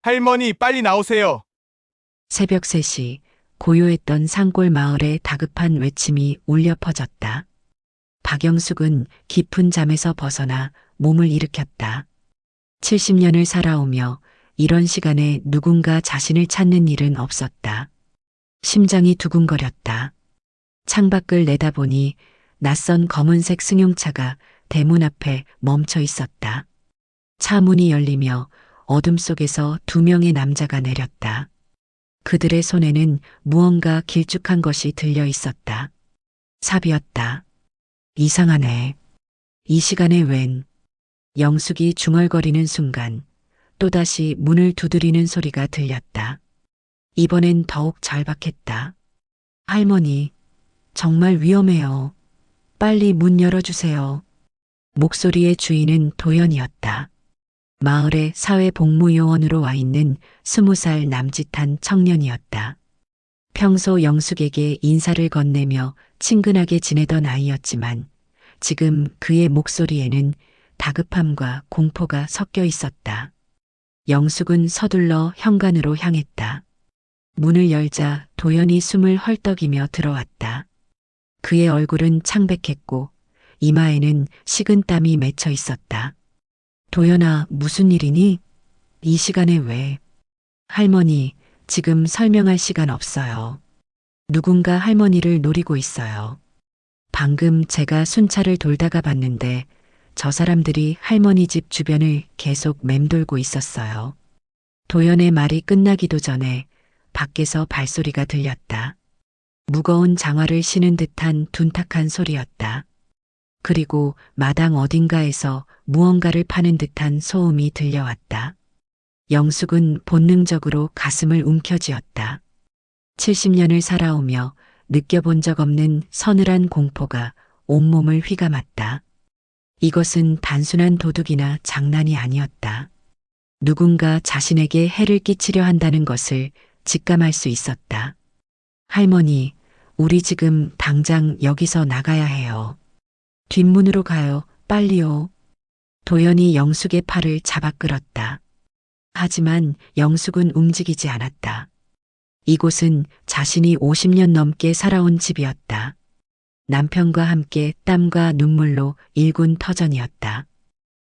할머니, 빨리 나오세요. 새벽 3시 고요했던 산골 마을에 다급한 외침이 울려 퍼졌다. 박영숙은 깊은 잠에서 벗어나 몸을 일으켰다. 70년을 살아오며 이런 시간에 누군가 자신을 찾는 일은 없었다. 심장이 두근거렸다. 창밖을 내다보니 낯선 검은색 승용차가 대문 앞에 멈춰 있었다. 차 문이 열리며 어둠 속에서 2명의 남자가 내렸다. 그들의 손에는 무언가 길쭉한 것이 들려 있었다. 삽이었다. 이상하네. 이 시간에 웬? 영숙이 중얼거리는 순간 또다시 문을 두드리는 소리가 들렸다. 이번엔 더욱 절박했다. 할머니, 정말 위험해요. 빨리 문 열어주세요. 목소리의 주인은 도연이었다. 마을의 사회복무요원으로 와 있는 20살 남짓한 청년이었다. 평소 영숙에게 인사를 건네며 친근하게 지내던 아이였지만 지금 그의 목소리에는 다급함과 공포가 섞여 있었다. 영숙은 서둘러 현관으로 향했다. 문을 열자 도연이 숨을 헐떡이며 들어왔다. 그의 얼굴은 창백했고 이마에는 식은 땀이 맺혀 있었다. 도연아, 무슨 일이니? 이 시간에 왜? 할머니, 지금 설명할 시간 없어요. 누군가 할머니를 노리고 있어요. 방금 제가 순찰을 돌다가 봤는데 저 사람들이 할머니 집 주변을 계속 맴돌고 있었어요. 도연의 말이 끝나기도 전에 밖에서 발소리가 들렸다. 무거운 장화를 신은 듯한 둔탁한 소리였다. 그리고 마당 어딘가에서 무언가를 파는 듯한 소음이 들려왔다. 영숙은 본능적으로 가슴을 움켜쥐었다. 70년을 살아오며 느껴본 적 없는 서늘한 공포가 온몸을 휘감았다. 이것은 단순한 도둑이나 장난이 아니었다. 누군가 자신에게 해를 끼치려 한다는 것을 직감할 수 있었다. 할머니, 우리 지금 당장 여기서 나가야 해요. 뒷문으로 가요. 빨리요. 도연이 영숙의 팔을 잡아 끌었다. 하지만 영숙은 움직이지 않았다. 이곳은 자신이 50년 넘게 살아온 집이었다. 남편과 함께 땀과 눈물로 일군 터전이었다.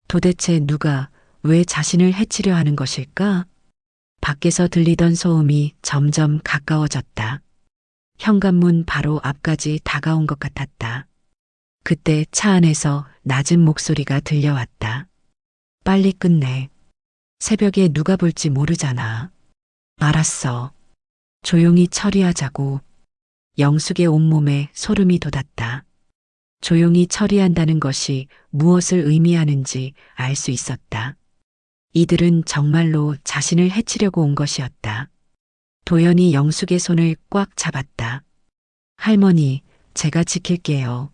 도대체 누가 왜 자신을 해치려 하는 것일까? 밖에서 들리던 소음이 점점 가까워졌다. 현관문 바로 앞까지 다가온 것 같았다. 그때 차 안에서 낮은 목소리가 들려왔다. 빨리 끝내. 새벽에 누가 볼지 모르잖아. 알았어. 조용히 처리하자고. 영숙의 온몸에 소름이 돋았다. 조용히 처리한다는 것이 무엇을 의미하는지 알 수 있었다. 이들은 정말로 자신을 해치려고 온 것이었다. 도연이 영숙의 손을 꽉 잡았다. 할머니, 제가 지킬게요.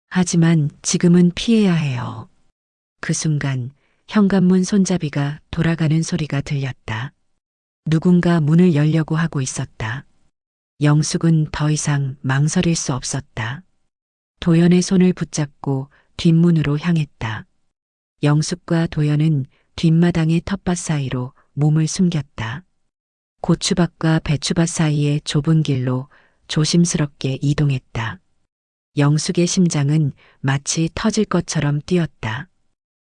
하지만 지금은 피해야 해요. 그 순간 현관문 손잡이가 돌아가는 소리가 들렸다. 누군가 문을 열려고 하고 있었다. 영숙은 더 이상 망설일 수 없었다. 도연의 손을 붙잡고 뒷문으로 향했다. 영숙과 도연은 뒷마당의 텃밭 사이로 몸을 숨겼다. 고추밭과 배추밭 사이의 좁은 길로 조심스럽게 이동했다. 영숙의 심장은 마치 터질 것처럼 뛰었다.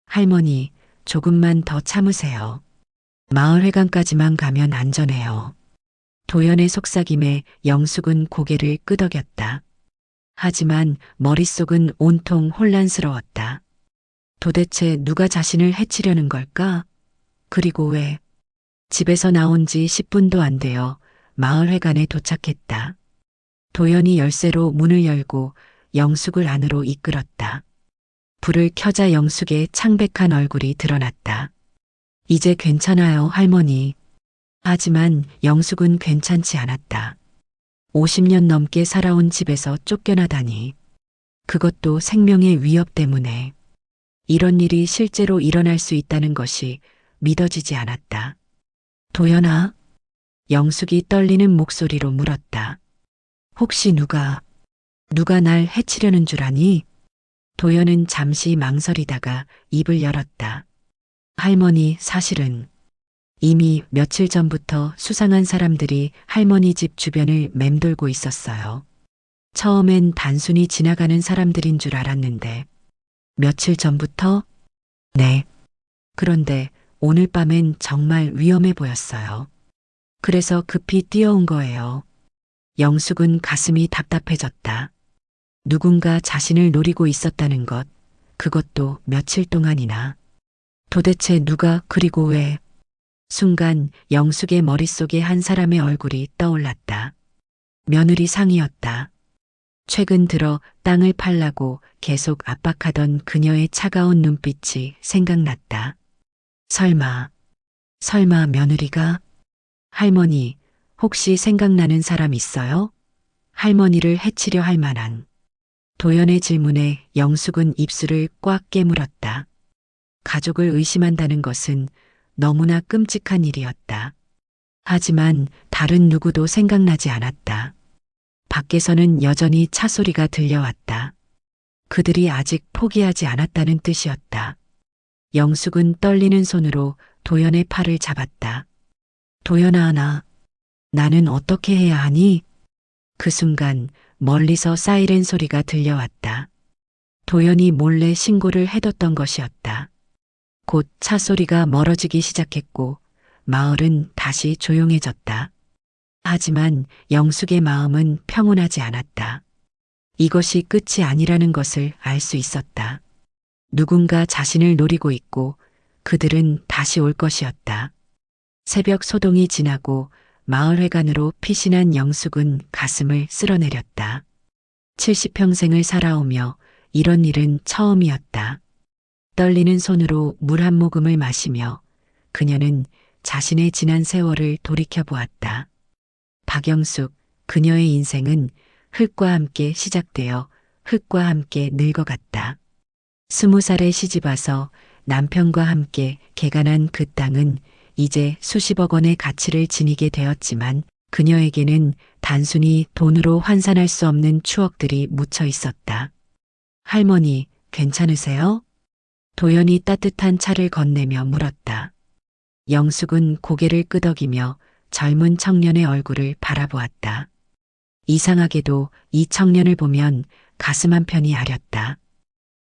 할머니, 조금만 더 참으세요. 마을회관까지만 가면 안전해요. 도연의 속삭임에 영숙은 고개를 끄덕였다. 하지만 머릿속은 온통 혼란스러웠다. 도대체 누가 자신을 해치려는 걸까? 그리고 왜? 집에서 나온 지 10분도 안 되어 마을회관에 도착했다. 도연이 열쇠로 문을 열고 영숙을 안으로 이끌었다. 불을 켜자 영숙의 창백한 얼굴이 드러났다. 이제 괜찮아요, 할머니. 하지만 영숙은 괜찮지 않았다. 50년 넘게 살아온 집에서 쫓겨나다니. 그것도 생명의 위협 때문에. 이런 일이 실제로 일어날 수 있다는 것이 믿어지지 않았다. 도연아? 영숙이 떨리는 목소리로 물었다. 혹시 누가 날 해치려는 줄 아니? 도연은 잠시 망설이다가 입을 열었다. 할머니, 사실은 이미 며칠 전부터 수상한 사람들이 할머니 집 주변을 맴돌고 있었어요. 처음엔 단순히 지나가는 사람들인 줄 알았는데, 며칠 전부터? 네. 그런데 오늘 밤엔 정말 위험해 보였어요. 그래서 급히 뛰어온 거예요. 영숙은 가슴이 답답해졌다. 누군가 자신을 노리고 있었다는 것, 그것도 며칠 동안이나. 도대체 누가 그리고 왜? 순간 영숙의 머릿속에 한 사람의 얼굴이 떠올랐다. 며느리 상이었다. 최근 들어 땅을 팔라고 계속 압박하던 그녀의 차가운 눈빛이 생각났다. 설마 며느리가? 할머니, 혹시 생각나는 사람 있어요? 할머니를 해치려 할 만한. 도연의 질문에 영숙은 입술을 꽉 깨물었다. 가족을 의심한다는 것은 너무나 끔찍한 일이었다. 하지만 다른 누구도 생각나지 않았다. 밖에서는 여전히 차 소리가 들려왔다. 그들이 아직 포기하지 않았다는 뜻이었다. 영숙은 떨리는 손으로 도연의 팔을 잡았다. 도연아, 나는 어떻게 해야 하니? 그 순간 멀리서 사이렌 소리가 들려왔다. 도연이 몰래 신고를 해뒀던 것이었다. 곧 차 소리가 멀어지기 시작했고 마을은 다시 조용해졌다. 하지만 영숙의 마음은 평온하지 않았다. 이것이 끝이 아니라는 것을 알 수 있었다. 누군가 자신을 노리고 있고 그들은 다시 올 것이었다. 새벽 소동이 지나고 마을회관으로 피신한 영숙은 가슴을 쓸어내렸다. 70평생을 살아오며 이런 일은 처음이었다. 떨리는 손으로 물 한 모금을 마시며 그녀는 자신의 지난 세월을 돌이켜보았다. 박영숙, 그녀의 인생은 흙과 함께 시작되어 흙과 함께 늙어갔다. 20살에 시집와서 남편과 함께 개간한 그 땅은 이제 수십억 원의 가치를 지니게 되었지만 그녀에게는 단순히 돈으로 환산할 수 없는 추억들이 묻혀 있었다. 할머니, 괜찮으세요? 도연이 따뜻한 차를 건네며 물었다. 영숙은 고개를 끄덕이며 젊은 청년의 얼굴을 바라보았다. 이상하게도 이 청년을 보면 가슴 한편이 아렸다.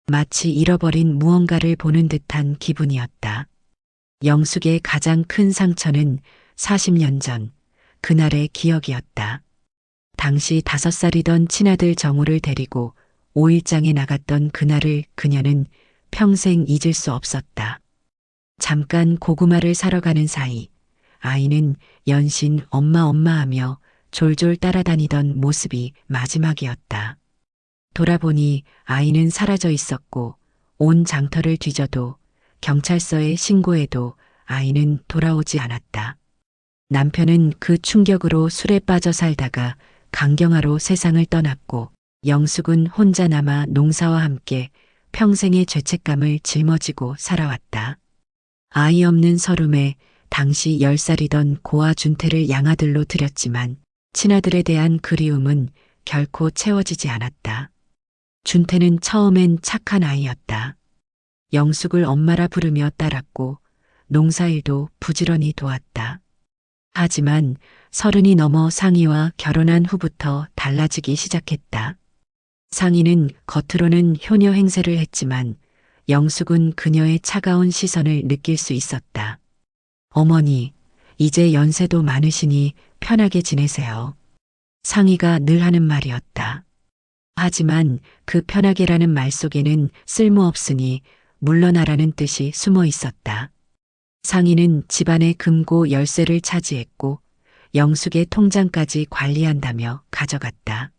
마치 잃어버린 무언가를 보는 듯한 기분이었다. 영숙의 가장 큰 상처는 40년 전 그날의 기억이었다. 당시 5살이던 친아들 정우를 데리고 5일장에 나갔던 그날을 그녀는 평생 잊을 수 없었다. 잠깐 고구마를 사러 가는 사이 아이는 연신 엄마 하며 졸졸 따라다니던 모습이 마지막이었다. 돌아보니 아이는 사라져 있었고 온 장터를 뒤져도 경찰서에 신고해도 아이는 돌아오지 않았다. 남편은 그 충격으로 술에 빠져 살다가 강경화로 세상을 떠났고 영숙은 혼자 남아 농사와 함께 평생의 죄책감을 짊어지고 살아왔다. 아이 없는 서름에 당시 10살이던 고아 준태를 양아들로 들였지만 친아들에 대한 그리움은 결코 채워지지 않았다. 준태는 처음엔 착한 아이였다. 영숙을 엄마라 부르며 따랐고 농사일도 부지런히 도왔다. 하지만 30이 넘어 상희와 결혼한 후부터 달라지기 시작했다. 상희는 겉으로는 효녀 행세를 했지만 영숙은 그녀의 차가운 시선을 느낄 수 있었다. 어머니, 이제 연세도 많으시니 편하게 지내세요. 상희가 늘 하는 말이었다. 하지만 그 편하게라는 말 속에는 쓸모없으니 물러나라는 뜻이 숨어 있었다. 상희는 집안의 금고 열쇠를 차지했고 영숙의 통장까지 관리한다며 가져갔다.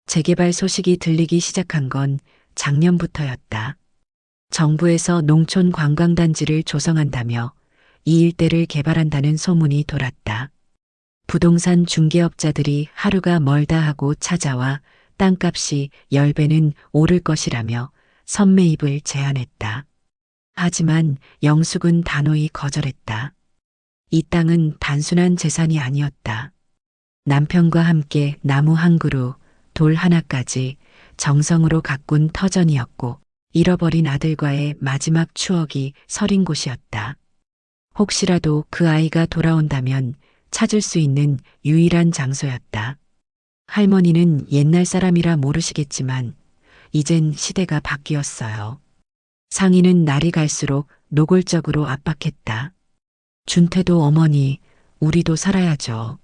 재개발 소식이 들리기 시작한 건 작년부터였다. 정부에서 농촌 관광단지를 조성한다며 이 일대를 개발한다는 소문이 돌았다. 부동산 중개업자들이 하루가 멀다 하고 찾아와 땅값이 10배는 오를 것이라며 선매입을 제안했다. 하지만 영숙은 단호히 거절했다. 이 땅은 단순한 재산이 아니었다. 남편과 함께 나무 한 그루, 돌 하나까지 정성으로 가꾼 터전이었고 잃어버린 아들과의 마지막 추억이 서린 곳이었다. 혹시라도 그 아이가 돌아온다면 찾을 수 있는 유일한 장소였다. 할머니는 옛날 사람이라 모르시겠지만 이젠 시대가 바뀌었어요. 상인은 날이 갈수록 노골적으로 압박했다. 준태도 어머니, 우리도 살아야죠.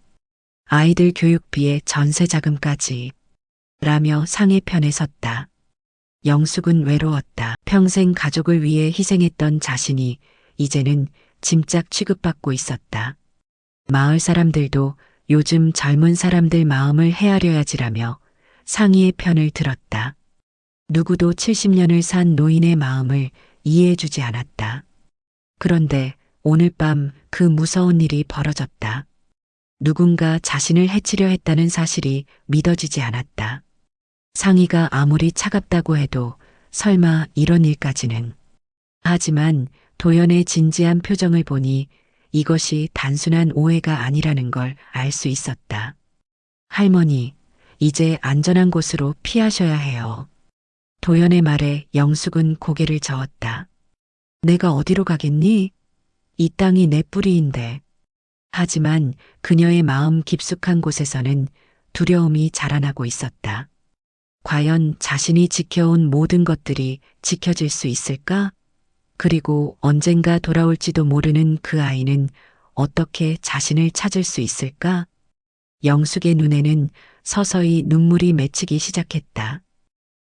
아이들 교육비에 전세 자금까지. 라며 상의 편에 섰다. 영숙은 외로웠다. 평생 가족을 위해 희생했던 자신이 이제는 짐짝 취급받고 있었다. 마을 사람들도 요즘 젊은 사람들 마음을 헤아려야지라며 상의의 편을 들었다. 누구도 70년을 산 노인의 마음을 이해해주지 않았다. 그런데 오늘 밤 그 무서운 일이 벌어졌다. 누군가 자신을 해치려 했다는 사실이 믿어지지 않았다. 상의가 아무리 차갑다고 해도 설마 이런 일까지는. 하지만 도연의 진지한 표정을 보니 이것이 단순한 오해가 아니라는 걸 알 수 있었다. 할머니, 이제 안전한 곳으로 피하셔야 해요. 도연의 말에 영숙은 고개를 저었다. 내가 어디로 가겠니? 이 땅이 내 뿌리인데. 하지만 그녀의 마음 깊숙한 곳에서는 두려움이 자라나고 있었다. 과연 자신이 지켜온 모든 것들이 지켜질 수 있을까? 그리고 언젠가 돌아올지도 모르는 그 아이는 어떻게 자신을 찾을 수 있을까? 영숙의 눈에는 서서히 눈물이 맺히기 시작했다.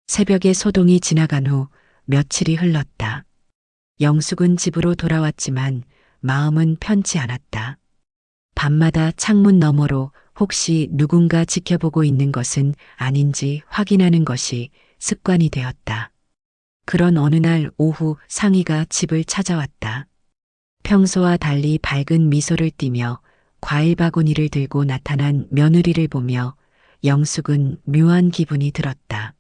새벽의 소동이 지나간 후 며칠이 흘렀다. 영숙은 집으로 돌아왔지만 마음은 편치 않았다. 밤마다 창문 너머로 혹시 누군가 지켜보고 있는 것은 아닌지 확인하는 것이 습관이 되었다. 그런 어느 날 오후 상희가 집을 찾아왔다. 평소와 달리 밝은 미소를 띠며 과일 바구니를 들고 나타난 며느리를 보며 영숙은 묘한 기분이 들었다.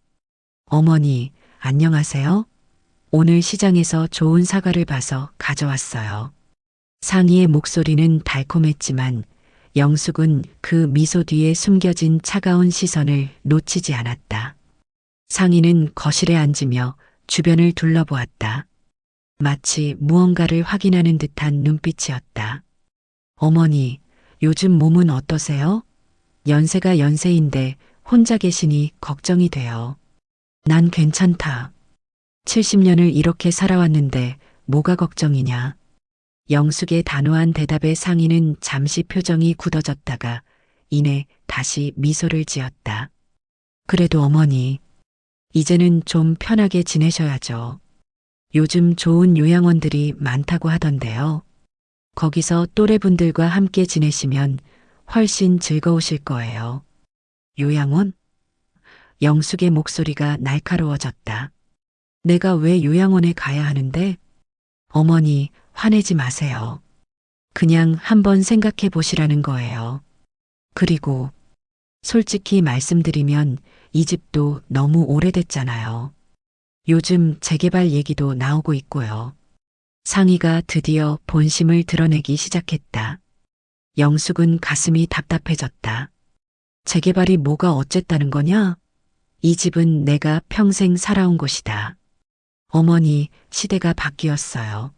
어머니, 안녕하세요? 오늘 시장에서 좋은 사과를 봐서 가져왔어요. 상희의 목소리는 달콤했지만 영숙은 그 미소 뒤에 숨겨진 차가운 시선을 놓치지 않았다. 상희는 거실에 앉으며 주변을 둘러보았다. 마치 무언가를 확인하는 듯한 눈빛이었다. 어머니, 요즘 몸은 어떠세요? 연세가 연세인데 혼자 계시니 걱정이 돼요. 난 괜찮다. 70년을 이렇게 살아왔는데 뭐가 걱정이냐. 영숙의 단호한 대답에 상희는 잠시 표정이 굳어졌다가 이내 다시 미소를 지었다. 그래도 어머니, 이제는 좀 편하게 지내셔야죠. 요즘 좋은 요양원들이 많다고 하던데요. 거기서 또래분들과 함께 지내시면 훨씬 즐거우실 거예요. 요양원? 영숙의 목소리가 날카로워졌다. 내가 왜 요양원에 가야 하는데? 어머니, 화내지 마세요. 그냥 한번 생각해 보시라는 거예요. 그리고 솔직히 말씀드리면 이 집도 너무 오래됐잖아요. 요즘 재개발 얘기도 나오고 있고요. 상희가 드디어 본심을 드러내기 시작했다. 영숙은 가슴이 답답해졌다. 재개발이 뭐가 어쨌다는 거냐? 이 집은 내가 평생 살아온 곳이다. 어머니, 시대가 바뀌었어요.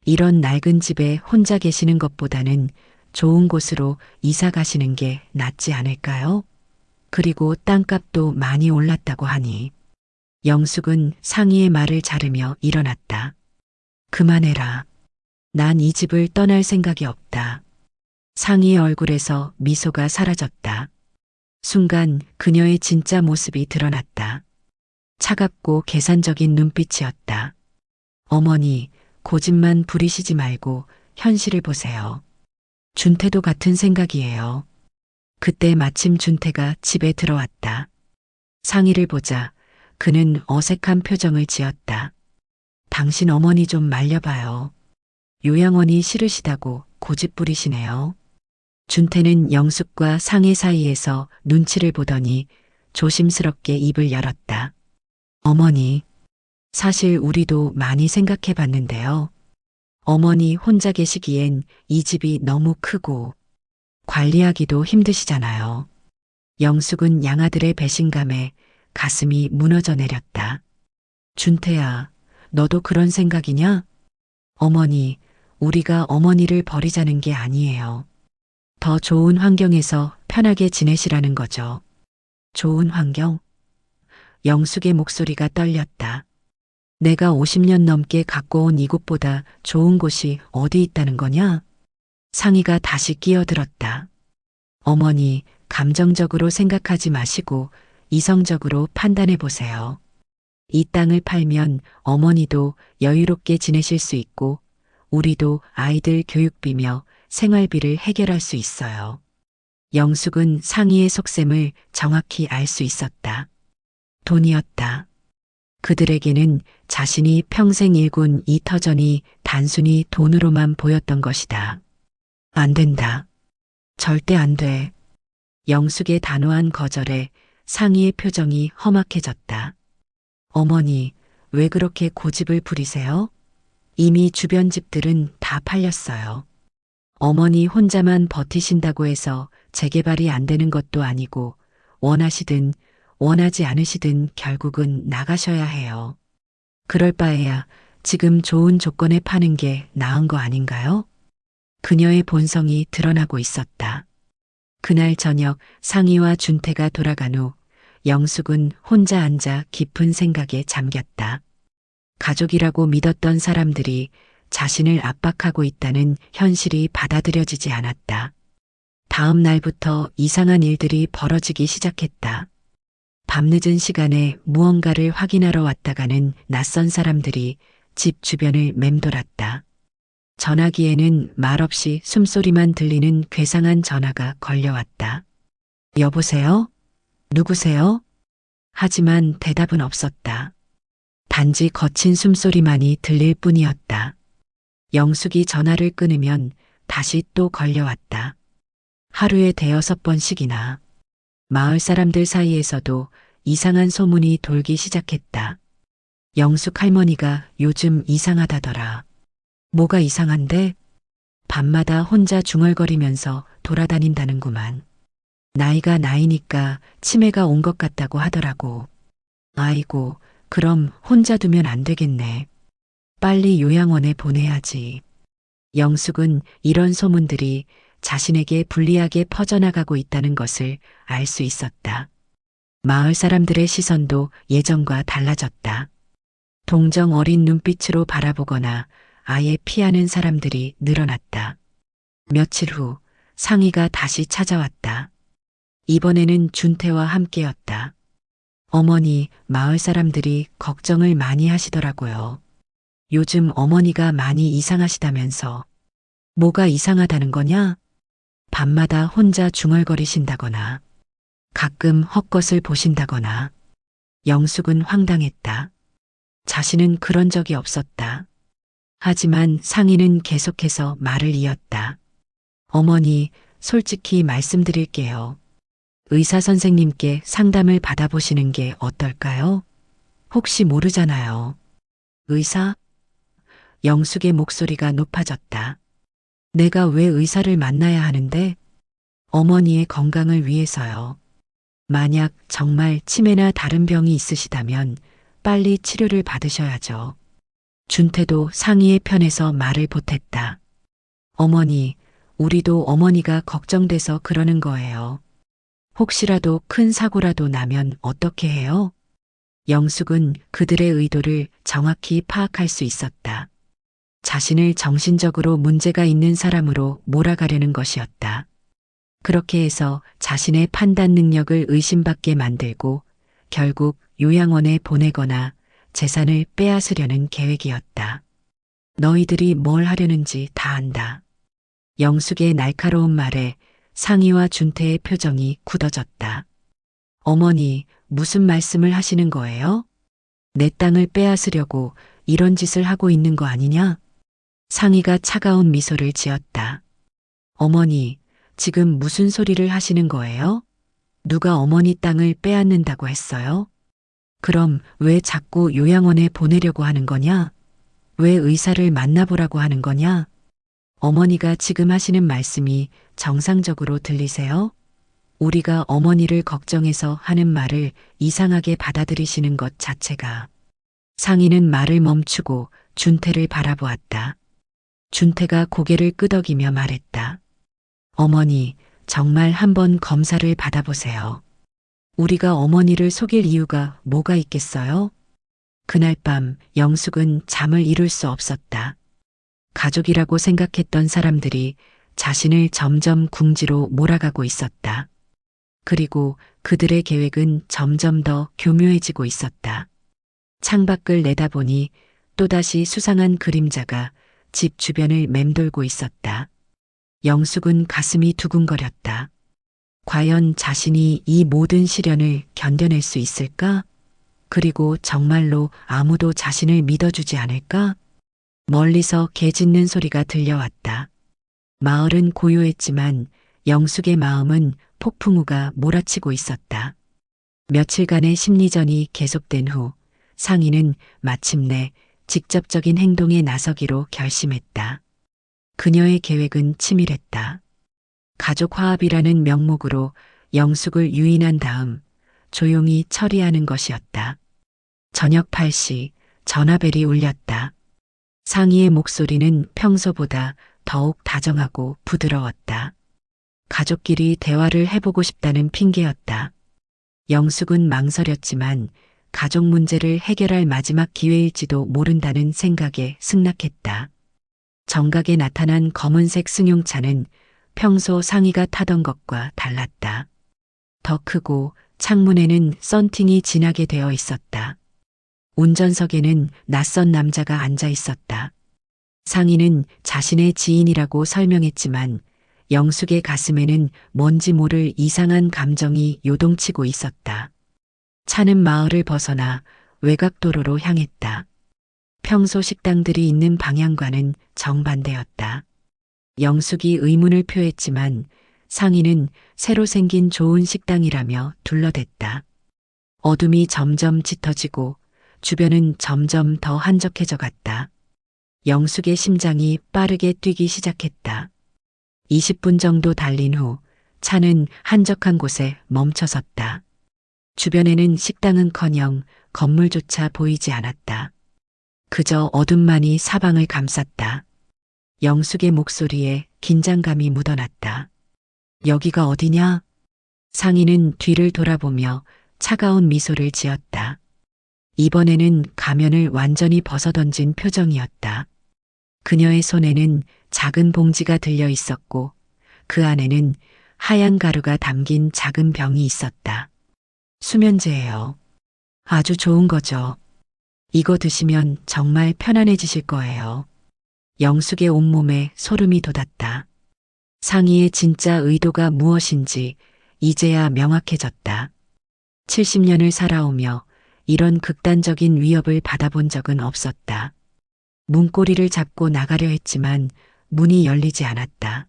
이런 낡은 집에 혼자 계시는 것보다는 좋은 곳으로 이사 가시는 게 낫지 않을까요? 그리고 땅값도 많이 올랐다고 하니. 영숙은 상희의 말을 자르며 일어났다. 그만해라. 난 이 집을 떠날 생각이 없다. 상희의 얼굴에서 미소가 사라졌다. 순간 그녀의 진짜 모습이 드러났다. 차갑고 계산적인 눈빛이었다. 어머니, 고집만 부리시지 말고 현실을 보세요. 준태도 같은 생각이에요. 그때 마침 준태가 집에 들어왔다. 상희를 보자 그는 어색한 표정을 지었다. 당신 어머니 좀 말려봐요. 요양원이 싫으시다고 고집 부리시네요. 준태는 영숙과 상희 사이에서 눈치를 보더니 조심스럽게 입을 열었다. 어머니, 사실 우리도 많이 생각해 봤는데요. 어머니 혼자 계시기엔 이 집이 너무 크고 관리하기도 힘드시잖아요. 영숙은 양아들의 배신감에 가슴이 무너져 내렸다. 준태야, 너도 그런 생각이냐? 어머니, 우리가 어머니를 버리자는 게 아니에요. 더 좋은 환경에서 편하게 지내시라는 거죠. 좋은 환경? 영숙의 목소리가 떨렸다. 내가 50년 넘게 갖고 온 이곳보다 좋은 곳이 어디 있다는 거냐? 상희가 다시 끼어들었다. 어머니, 감정적으로 생각하지 마시고 이성적으로 판단해 보세요. 이 땅을 팔면 어머니도 여유롭게 지내실 수 있고 우리도 아이들 교육비며 생활비를 해결할 수 있어요. 영숙은 상희의 속셈을 정확히 알 수 있었다. 돈이었다. 그들에게는 자신이 평생 일군 이 터전이 단순히 돈으로만 보였던 것이다. 안 된다. 절대 안 돼. 영숙의 단호한 거절에 상희의 표정이 험악해졌다. 어머니, 왜 그렇게 고집을 부리세요? 이미 주변 집들은 다 팔렸어요. 어머니 혼자만 버티신다고 해서 재개발이 안 되는 것도 아니고 원하시든 원하지 않으시든 결국은 나가셔야 해요. 그럴 바에야 지금 좋은 조건에 파는 게 나은 거 아닌가요? 그녀의 본성이 드러나고 있었다. 그날 저녁 상희와 준태가 돌아간 후 영숙은 혼자 앉아 깊은 생각에 잠겼다. 가족이라고 믿었던 사람들이 자신을 압박하고 있다는 현실이 받아들여지지 않았다. 다음 날부터 이상한 일들이 벌어지기 시작했다. 밤늦은 시간에 무언가를 확인하러 왔다가는 낯선 사람들이 집 주변을 맴돌았다. 전화기에는 말없이 숨소리만 들리는 괴상한 전화가 걸려왔다. 여보세요? 누구세요? 하지만 대답은 없었다. 단지 거친 숨소리만이 들릴 뿐이었다. 영숙이 전화를 끊으면 다시 또 걸려왔다. 하루에 5번씩이나. 마을 사람들 사이에서도 이상한 소문이 돌기 시작했다. 영숙 할머니가 요즘 이상하다더라. 뭐가 이상한데? 밤마다 혼자 중얼거리면서 돌아다닌다는구만. 나이가 나이니까 치매가 온 것 같다고 하더라고. 아이고, 그럼 혼자 두면 안 되겠네. 빨리 요양원에 보내야지. 영숙은 이런 소문들이 자신에게 불리하게 퍼져나가고 있다는 것을 알 수 있었다. 마을 사람들의 시선도 예전과 달라졌다. 동정 어린 눈빛으로 바라보거나 아예 피하는 사람들이 늘어났다. 며칠 후 상희가 다시 찾아왔다. 이번에는 준태와 함께였다. 어머니, 마을 사람들이 걱정을 많이 하시더라고요. 요즘 어머니가 많이 이상하시다면서. 뭐가 이상하다는 거냐? 밤마다 혼자 중얼거리신다거나, 가끔 헛것을 보신다거나. 영숙은 황당했다. 자신은 그런 적이 없었다. 하지만 상희는 계속해서 말을 이었다. 어머니, 솔직히 말씀드릴게요. 의사 선생님께 상담을 받아보시는 게 어떨까요? 혹시 모르잖아요. 의사? 영숙의 목소리가 높아졌다. 내가 왜 의사를 만나야 하는데? 어머니의 건강을 위해서요. 만약 정말 치매나 다른 병이 있으시다면 빨리 치료를 받으셔야죠. 준태도 상희의 편에서 말을 보탰다. 어머니, 우리도 어머니가 걱정돼서 그러는 거예요. 혹시라도 큰 사고라도 나면 어떻게 해요? 영숙은 그들의 의도를 정확히 파악할 수 있었다. 자신을 정신적으로 문제가 있는 사람으로 몰아가려는 것이었다. 그렇게 해서 자신의 판단 능력을 의심받게 만들고 결국 요양원에 보내거나 재산을 빼앗으려는 계획이었다. 너희들이 뭘 하려는지 다 안다. 영숙의 날카로운 말에 상희와 준태의 표정이 굳어졌다. 어머니, 무슨 말씀을 하시는 거예요? 내 땅을 빼앗으려고 이런 짓을 하고 있는 거 아니냐? 상희가 차가운 미소를 지었다. 어머니, 지금 무슨 소리를 하시는 거예요? 누가 어머니 땅을 빼앗는다고 했어요? 그럼 왜 자꾸 요양원에 보내려고 하는 거냐? 왜 의사를 만나보라고 하는 거냐? 어머니가 지금 하시는 말씀이 정상적으로 들리세요? 우리가 어머니를 걱정해서 하는 말을 이상하게 받아들이시는 것 자체가. 상희는 말을 멈추고 준태를 바라보았다. 준태가 고개를 끄덕이며 말했다. 어머니, 정말 한번 검사를 받아보세요. 우리가 어머니를 속일 이유가 뭐가 있겠어요? 그날 밤 영숙은 잠을 이룰 수 없었다. 가족이라고 생각했던 사람들이 자신을 점점 궁지로 몰아가고 있었다. 그리고 그들의 계획은 점점 더 교묘해지고 있었다. 창밖을 내다보니 또다시 수상한 그림자가 집 주변을 맴돌고 있었다. 영숙은 가슴이 두근거렸다. 과연 자신이 이 모든 시련을 견뎌낼 수 있을까? 그리고 정말로 아무도 자신을 믿어주지 않을까? 멀리서 개 짖는 소리가 들려왔다. 마을은 고요했지만 영숙의 마음은 폭풍우가 몰아치고 있었다. 며칠간의 심리전이 계속된 후 상인은 마침내 직접적인 행동에 나서기로 결심했다. 그녀의 계획은 치밀했다. 가족 화합이라는 명목으로 영숙을 유인한 다음 조용히 처리하는 것이었다. 저녁 8시 전화벨이 울렸다. 상희의 목소리는 평소보다 더욱 다정하고 부드러웠다. 가족끼리 대화를 해보고 싶다는 핑계였다. 영숙은 망설였지만 가족 문제를 해결할 마지막 기회일지도 모른다는 생각에 승낙했다. 정각에 나타난 검은색 승용차는 평소 상희가 타던 것과 달랐다. 더 크고 창문에는 썬팅이 진하게 되어 있었다. 운전석에는 낯선 남자가 앉아 있었다. 상희는 자신의 지인이라고 설명했지만 영숙의 가슴에는 뭔지 모를 이상한 감정이 요동치고 있었다. 차는 마을을 벗어나 외곽도로로 향했다. 평소 식당들이 있는 방향과는 정반대였다. 영숙이 의문을 표했지만 상희는 새로 생긴 좋은 식당이라며 둘러댔다. 어둠이 점점 짙어지고 주변은 점점 더 한적해져 갔다. 영숙의 심장이 빠르게 뛰기 시작했다. 20분 정도 달린 후 차는 한적한 곳에 멈춰섰다. 주변에는 식당은커녕 건물조차 보이지 않았다. 그저 어둠만이 사방을 감쌌다. 영숙의 목소리에 긴장감이 묻어났다. 여기가 어디냐? 상희는 뒤를 돌아보며 차가운 미소를 지었다. 이번에는 가면을 완전히 벗어던진 표정이었다. 그녀의 손에는 작은 봉지가 들려 있었고 그 안에는 하얀 가루가 담긴 작은 병이 있었다. 수면제예요. 아주 좋은 거죠. 이거 드시면 정말 편안해지실 거예요. 영숙의 온몸에 소름이 돋았다. 상희의 진짜 의도가 무엇인지 이제야 명확해졌다. 70년을 살아오며 이런 극단적인 위협을 받아본 적은 없었다. 문고리를 잡고 나가려 했지만 문이 열리지 않았다.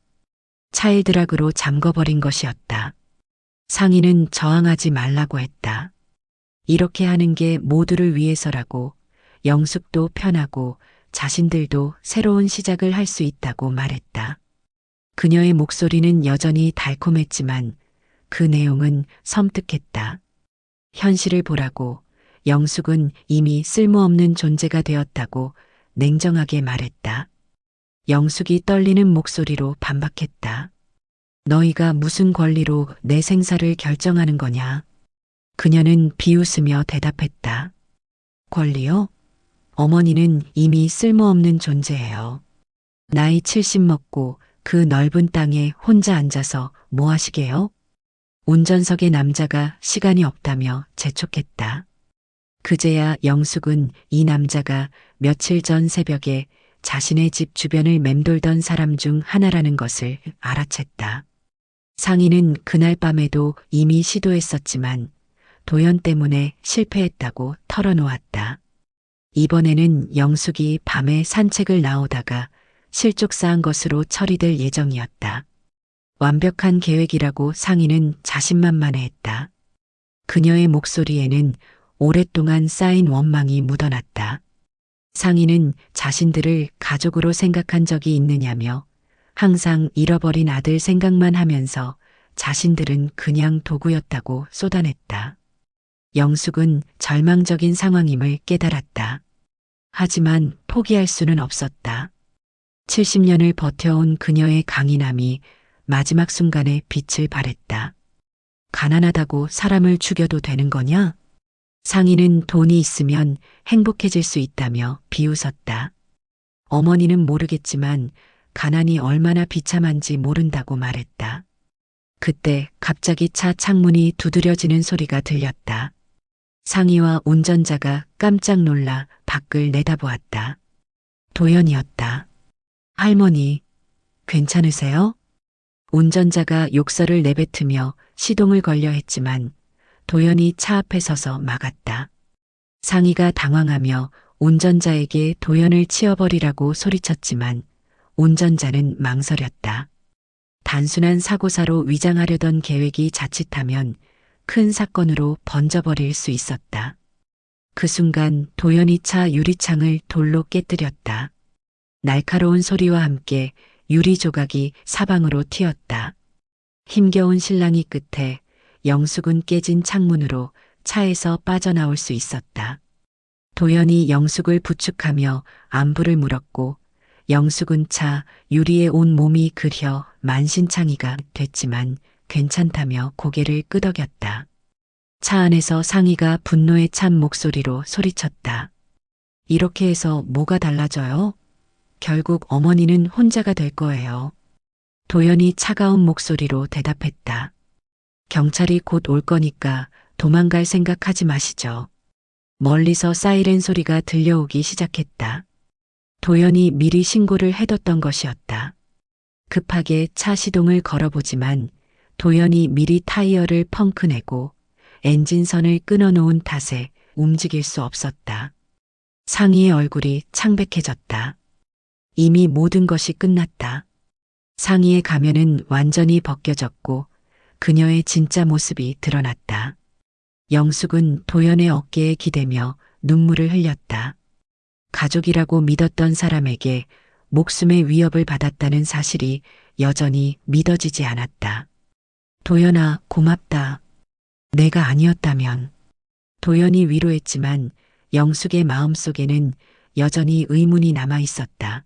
차일드락으로 잠궈버린 것이었다. 상희는 저항하지 말라고 했다. 이렇게 하는 게 모두를 위해서라고, 영숙도 편하고 자신들도 새로운 시작을 할 수 있다고 말했다. 그녀의 목소리는 여전히 달콤했지만 그 내용은 섬뜩했다. 현실을 보라고, 영숙은 이미 쓸모없는 존재가 되었다고 냉정하게 말했다. 영숙이 떨리는 목소리로 반박했다. 너희가 무슨 권리로 내 생사를 결정하는 거냐? 그녀는 비웃으며 대답했다. 권리요? 어머니는 이미 쓸모없는 존재예요. 나이 70 먹고 그 넓은 땅에 혼자 앉아서 뭐 하시게요? 운전석의 남자가 시간이 없다며 재촉했다. 그제야 영숙은 이 남자가 며칠 전 새벽에 자신의 집 주변을 맴돌던 사람 중 하나라는 것을 알아챘다. 상희는 그날 밤에도 이미 시도했었지만 도연 때문에 실패했다고 털어놓았다. 이번에는 영숙이 밤에 산책을 나오다가 실족사한 것으로 처리될 예정이었다. 완벽한 계획이라고 상희는 자신만만해했다. 그녀의 목소리에는 오랫동안 쌓인 원망이 묻어났다. 상희는 자신들을 가족으로 생각한 적이 있느냐며 항상 잃어버린 아들 생각만 하면서 자신들은 그냥 도구였다고 쏟아냈다. 영숙은 절망적인 상황임을 깨달았다. 하지만 포기할 수는 없었다. 70년을 버텨온 그녀의 강인함이 마지막 순간에 빛을 발했다. 가난하다고 사람을 죽여도 되는 거냐? 상희는 돈이 있으면 행복해질 수 있다며 비웃었다. 어머니는 모르겠지만 가난이 얼마나 비참한지 모른다고 말했다. 그때 갑자기 차 창문이 두드려지는 소리가 들렸다. 상희와 운전자가 깜짝 놀라 밖을 내다보았다. 도연이었다. 할머니, 괜찮으세요? 운전자가 욕설을 내뱉으며 시동을 걸려 했지만 도연이 차 앞에 서서 막았다. 상희가 당황하며 운전자에게 도연을 치워버리라고 소리쳤지만 운전자는 망설였다. 단순한 사고사로 위장하려던 계획이 자칫하면 큰 사건으로 번져버릴 수 있었다. 그 순간 도연이 차 유리창을 돌로 깨뜨렸다. 날카로운 소리와 함께 유리 조각이 사방으로 튀었다. 힘겨운 실랑이 끝에 영숙은 깨진 창문으로 차에서 빠져나올 수 있었다. 도연이 영숙을 부축하며 안부를 물었고 영숙은 차 유리에 온 몸이 그려 만신창이가 됐지만 괜찮다며 고개를 끄덕였다. 차 안에서 상희가 분노에 찬 목소리로 소리쳤다. 이렇게 해서 뭐가 달라져요? 결국 어머니는 혼자가 될 거예요. 도연이 차가운 목소리로 대답했다. 경찰이 곧 올 거니까 도망갈 생각하지 마시죠. 멀리서 사이렌 소리가 들려오기 시작했다. 도연이 미리 신고를 해뒀던 것이었다. 급하게 차 시동을 걸어보지만 도연이 미리 타이어를 펑크 내고 엔진선을 끊어놓은 탓에 움직일 수 없었다. 상희의 얼굴이 창백해졌다. 이미 모든 것이 끝났다. 상희의 가면은 완전히 벗겨졌고 그녀의 진짜 모습이 드러났다. 영숙은 도연의 어깨에 기대며 눈물을 흘렸다. 가족이라고 믿었던 사람에게 목숨의 위협을 받았다는 사실이 여전히 믿어지지 않았다. 도연아, 고맙다. 내가 아니었다면. 도연이 위로했지만 영숙의 마음속에는 여전히 의문이 남아 있었다.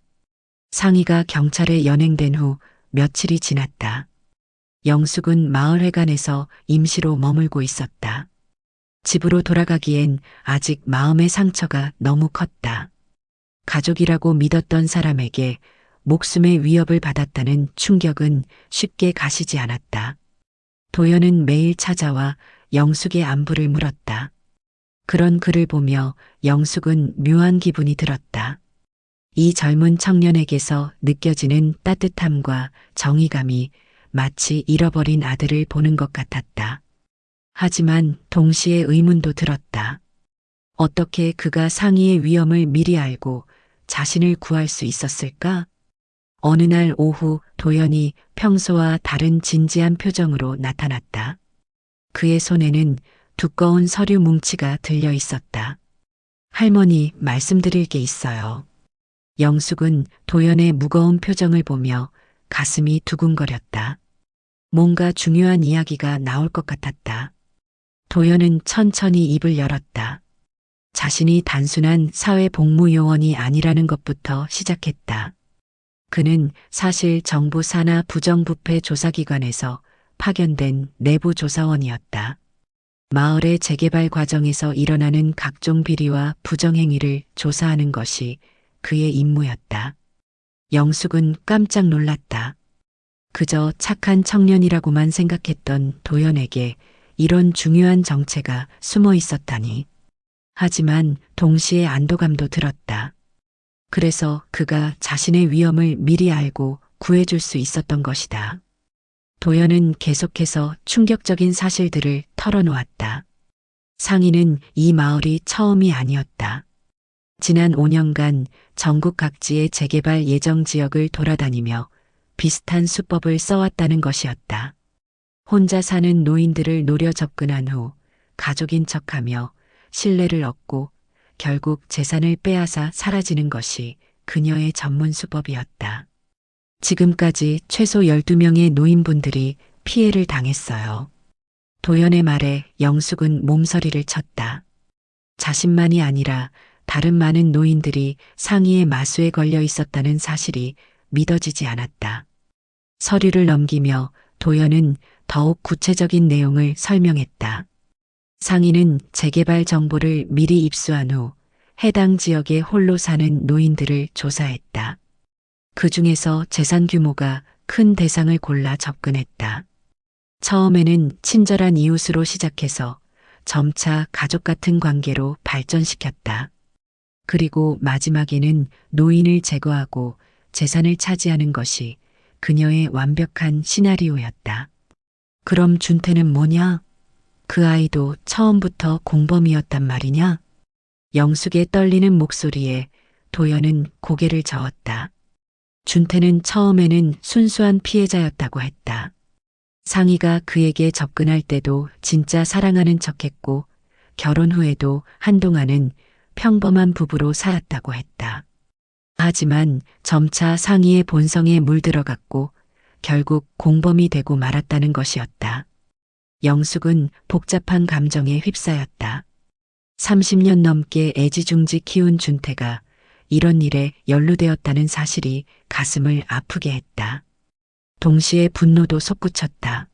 상희가 경찰에 연행된 후 며칠이 지났다. 영숙은 마을회관에서 임시로 머물고 있었다. 집으로 돌아가기엔 아직 마음의 상처가 너무 컸다. 가족이라고 믿었던 사람에게 목숨의 위협을 받았다는 충격은 쉽게 가시지 않았다. 도연은 매일 찾아와 영숙의 안부를 물었다. 그런 그를 보며 영숙은 묘한 기분이 들었다. 이 젊은 청년에게서 느껴지는 따뜻함과 정의감이 마치 잃어버린 아들을 보는 것 같았다. 하지만 동시에 의문도 들었다. 어떻게 그가 상희의 위험을 미리 알고 자신을 구할 수 있었을까? 어느 날 오후 도연이 평소와 다른 진지한 표정으로 나타났다. 그의 손에는 두꺼운 서류 뭉치가 들려 있었다. 할머니, 말씀드릴 게 있어요. 영숙은 도연의 무거운 표정을 보며 가슴이 두근거렸다. 뭔가 중요한 이야기가 나올 것 같았다. 도연은 천천히 입을 열었다. 자신이 단순한 사회복무요원이 아니라는 것부터 시작했다. 그는 사실 정부 산하 부정부패 조사기관에서 파견된 내부 조사원이었다. 마을의 재개발 과정에서 일어나는 각종 비리와 부정행위를 조사하는 것이 그의 임무였다. 영숙은 깜짝 놀랐다. 그저 착한 청년이라고만 생각했던 도연에게 이런 중요한 정체가 숨어 있었다니. 하지만 동시에 안도감도 들었다. 그래서 그가 자신의 위험을 미리 알고 구해줄 수 있었던 것이다. 도연은 계속해서 충격적인 사실들을 털어놓았다. 상희는 이 마을이 처음이 아니었다. 지난 5년간 전국 각지의 재개발 예정 지역을 돌아다니며 비슷한 수법을 써왔다는 것이었다. 혼자 사는 노인들을 노려 접근한 후 가족인 척하며 신뢰를 얻고 결국 재산을 빼앗아 사라지는 것이 그녀의 전문 수법이었다. 지금까지 최소 12명의 노인분들이 피해를 당했어요. 도연의 말에 영숙은 몸서리를 쳤다. 자신만이 아니라 다른 많은 노인들이 상희의 마수에 걸려 있었다는 사실이 믿어지지 않았다. 서류를 넘기며 도연은 더욱 구체적인 내용을 설명했다. 상인은 재개발 정보를 미리 입수한 후 해당 지역에 홀로 사는 노인들을 조사했다. 그 중에서 재산 규모가 큰 대상을 골라 접근했다. 처음에는 친절한 이웃으로 시작해서 점차 가족 같은 관계로 발전시켰다. 그리고 마지막에는 노인을 제거하고 재산을 차지하는 것이 그녀의 완벽한 시나리오였다. 그럼 준태는 뭐냐? 그 아이도 처음부터 공범이었단 말이냐? 영숙의 떨리는 목소리에 도연은 고개를 저었다. 준태는 처음에는 순수한 피해자였다고 했다. 상희가 그에게 접근할 때도 진짜 사랑하는 척했고 결혼 후에도 한동안은 평범한 부부로 살았다고 했다. 하지만 점차 상희의 본성에 물들어갔고 결국 공범이 되고 말았다는 것이었다. 영숙은 복잡한 감정에 휩싸였다. 30년 넘게 애지중지 키운 준태가 이런 일에 연루되었다는 사실이 가슴을 아프게 했다. 동시에 분노도 솟구쳤다.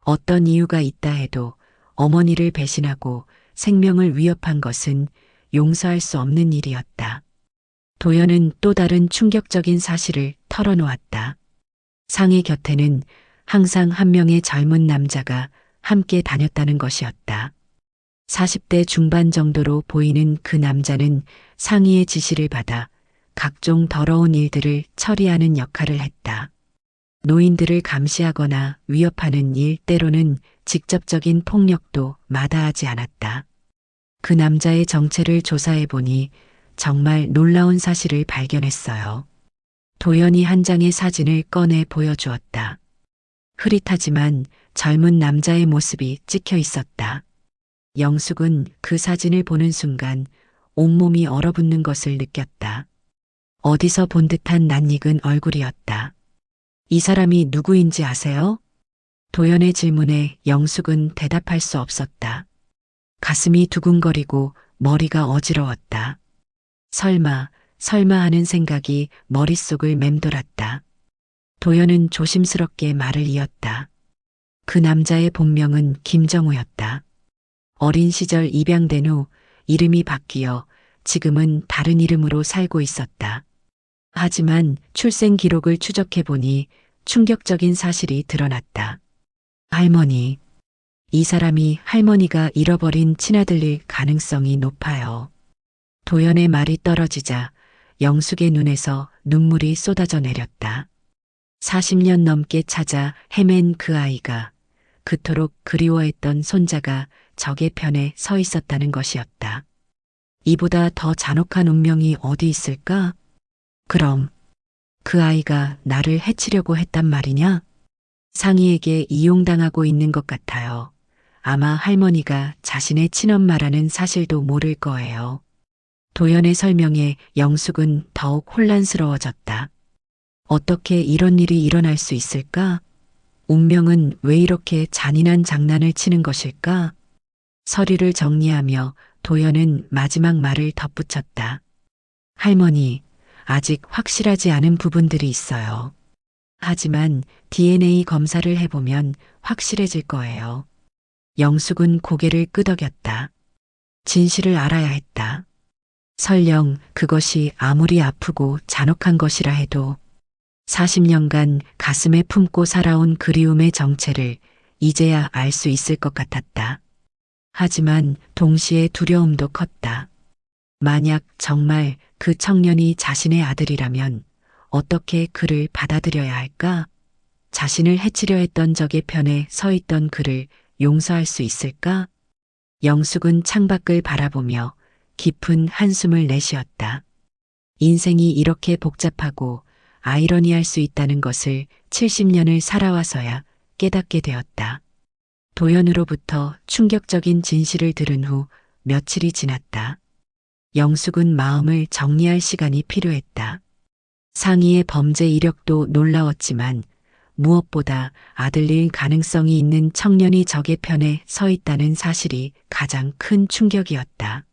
어떤 이유가 있다 해도 어머니를 배신하고 생명을 위협한 것은 용서할 수 없는 일이었다. 도연은 또 다른 충격적인 사실을 털어놓았다. 상희 곁에는 항상 한 명의 젊은 남자가 함께 다녔다는 것이었다. 40대 중반 정도로 보이는 그 남자는 상희의 지시를 받아 각종 더러운 일들을 처리하는 역할을 했다. 노인들을 감시하거나 위협하는 일, 때로는 직접적인 폭력도 마다하지 않았다. 그 남자의 정체를 조사해 보니 정말 놀라운 사실을 발견했어요. 도연이 한 장의 사진을 꺼내 보여주었다. 흐릿하지만 젊은 남자의 모습이 찍혀 있었다. 영숙은 그 사진을 보는 순간 온몸이 얼어붙는 것을 느꼈다. 어디서 본 듯한 낯익은 얼굴이었다. 이 사람이 누구인지 아세요? 도연의 질문에 영숙은 대답할 수 없었다. 가슴이 두근거리고 머리가 어지러웠다. 설마 하는 생각이 머릿속을 맴돌았다. 도연은 조심스럽게 말을 이었다. 그 남자의 본명은 김정우였다. 어린 시절 입양된 후 이름이 바뀌어 지금은 다른 이름으로 살고 있었다. 하지만 출생 기록을 추적해보니 충격적인 사실이 드러났다. 할머니. 이 사람이 할머니가 잃어버린 친아들일 가능성이 높아요. 도연의 말이 떨어지자 영숙의 눈에서 눈물이 쏟아져 내렸다. 40년 넘게 찾아 헤맨 그 아이가 그토록 그리워했던 손자가 적의 편에 서 있었다는 것이었다. 이보다 더 잔혹한 운명이 어디 있을까? 그럼 그 아이가 나를 해치려고 했단 말이냐? 상희에게 이용당하고 있는 것 같아요. 아마 할머니가 자신의 친엄마라는 사실도 모를 거예요. 도연의 설명에 영숙은 더욱 혼란스러워졌다. 어떻게 이런 일이 일어날 수 있을까? 운명은 왜 이렇게 잔인한 장난을 치는 것일까? 서류를 정리하며 도연은 마지막 말을 덧붙였다. 할머니, 아직 확실하지 않은 부분들이 있어요. 하지만 DNA 검사를 해보면 확실해질 거예요. 영숙은 고개를 끄덕였다. 진실을 알아야 했다. 설령 그것이 아무리 아프고 잔혹한 것이라 해도 40년간 가슴에 품고 살아온 그리움의 정체를 이제야 알 수 있을 것 같았다. 하지만 동시에 두려움도 컸다. 만약 정말 그 청년이 자신의 아들이라면 어떻게 그를 받아들여야 할까? 자신을 해치려 했던 적의 편에 서 있던 그를 용서할 수 있을까? 영숙은 창밖을 바라보며 깊은 한숨을 내쉬었다. 인생이 이렇게 복잡하고 아이러니할 수 있다는 것을 70년을 살아와서야 깨닫게 되었다. 도연으로부터 충격적인 진실을 들은 후 며칠이 지났다. 영숙은 마음을 정리할 시간이 필요했다. 상희의 범죄 이력도 놀라웠지만 무엇보다 아들일 가능성이 있는 청년이 적의 편에 서 있다는 사실이 가장 큰 충격이었다.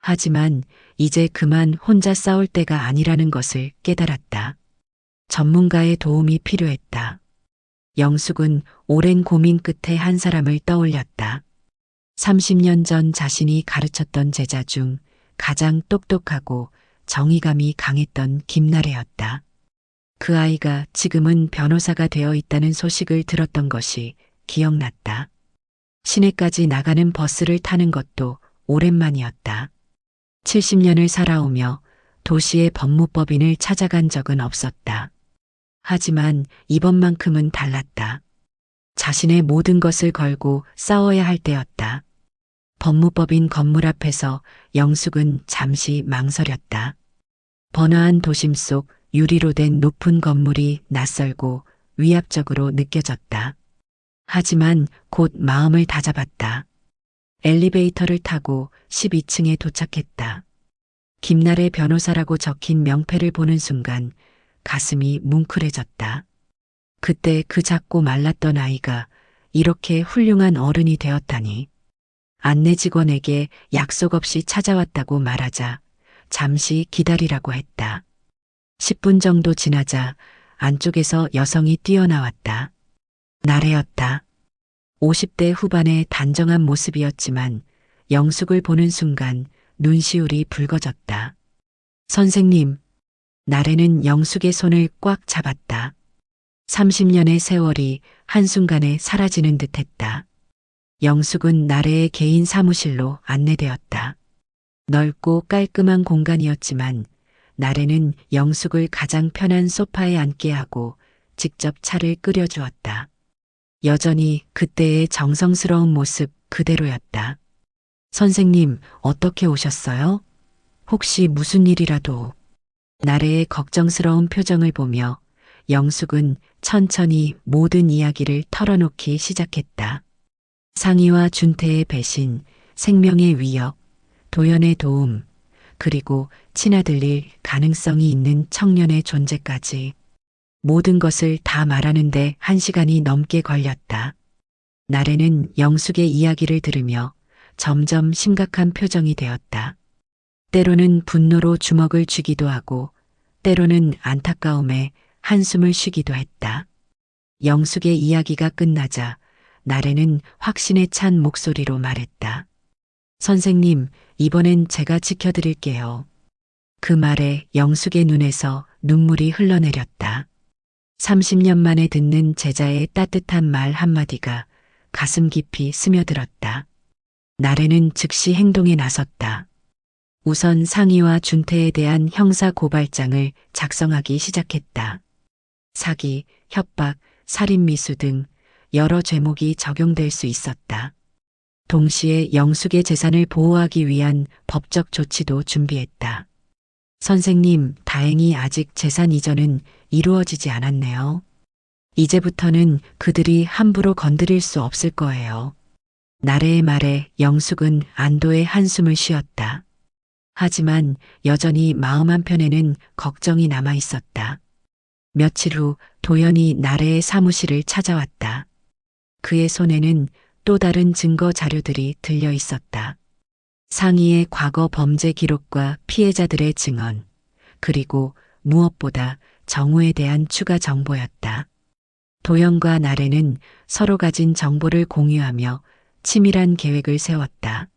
하지만 이제 그만 혼자 싸울 때가 아니라는 것을 깨달았다. 전문가의 도움이 필요했다. 영숙은 오랜 고민 끝에 한 사람을 떠올렸다. 30년 전 자신이 가르쳤던 제자 중 가장 똑똑하고 정의감이 강했던 김나래였다. 그 아이가 지금은 변호사가 되어 있다는 소식을 들었던 것이 기억났다. 시내까지 나가는 버스를 타는 것도 오랜만이었다. 70년을 살아오며 도시의 법무법인을 찾아간 적은 없었다. 하지만 이번만큼은 달랐다. 자신의 모든 것을 걸고 싸워야 할 때였다. 법무법인 건물 앞에서 영숙은 잠시 망설였다. 번화한 도심 속 유리로 된 높은 건물이 낯설고 위압적으로 느껴졌다. 하지만 곧 마음을 다잡았다. 엘리베이터를 타고 12층에 도착했다. 김나래 변호사라고 적힌 명패를 보는 순간 가슴이 뭉클해졌다. 그때 그 작고 말랐던 아이가 이렇게 훌륭한 어른이 되었다니. 안내 직원에게 약속 없이 찾아왔다고 말하자 잠시 기다리라고 했다. 10분 정도 지나자 안쪽에서 여성이 뛰어나왔다. 나래였다. 50대 후반의 단정한 모습이었지만 영숙을 보는 순간 눈시울이 붉어졌다. 선생님, 나래는 영숙의 손을 꽉 잡았다. 30년의 세월이 한순간에 사라지는 듯했다. 영숙은 나래의 개인 사무실로 안내되었다. 넓고 깔끔한 공간이었지만 나래는 영숙을 가장 편한 소파에 앉게 하고 직접 차를 끓여주었다. 여전히 그때의 정성스러운 모습 그대로였다. 선생님, 어떻게 오셨어요? 혹시 무슨 일이라도? 나래의 걱정스러운 표정을 보며 영숙은 천천히 모든 이야기를 털어놓기 시작했다. 상희와 준태의 배신, 생명의 위협, 도연의 도움, 그리고 친아들일 가능성이 있는 청년의 존재까지 모든 것을 다 말하는데 1시간이 넘게 걸렸다. 나래는 영숙의 이야기를 들으며 점점 심각한 표정이 되었다. 때로는 분노로 주먹을 쥐기도 하고 때로는 안타까움에 한숨을 쉬기도 했다. 영숙의 이야기가 끝나자 나래는 확신에 찬 목소리로 말했다. 선생님, 이번엔 제가 지켜드릴게요. 그 말에 영숙의 눈에서 눈물이 흘러내렸다. 30년 만에 듣는 제자의 따뜻한 말 한마디가 가슴 깊이 스며들었다. 나래는 즉시 행동에 나섰다. 우선 상희와 준태에 대한 형사 고발장을 작성하기 시작했다. 사기, 협박, 살인미수 등 여러 죄목이 적용될 수 있었다. 동시에 영숙의 재산을 보호하기 위한 법적 조치도 준비했다. 선생님, 다행히 아직 재산 이전은 이루어지지 않았네요. 이제부터는 그들이 함부로 건드릴 수 없을 거예요. 나래의 말에 영숙은 안도의 한숨을 쉬었다. 하지만 여전히 마음 한편에는 걱정이 남아 있었다. 며칠 후 도연이 나래의 사무실을 찾아왔다. 그의 손에는 또 다른 증거 자료들이 들려 있었다. 상희의 과거 범죄 기록과 피해자들의 증언, 그리고 무엇보다 정우에 대한 추가 정보였다. 도연과 나래는 서로 가진 정보를 공유하며 치밀한 계획을 세웠다.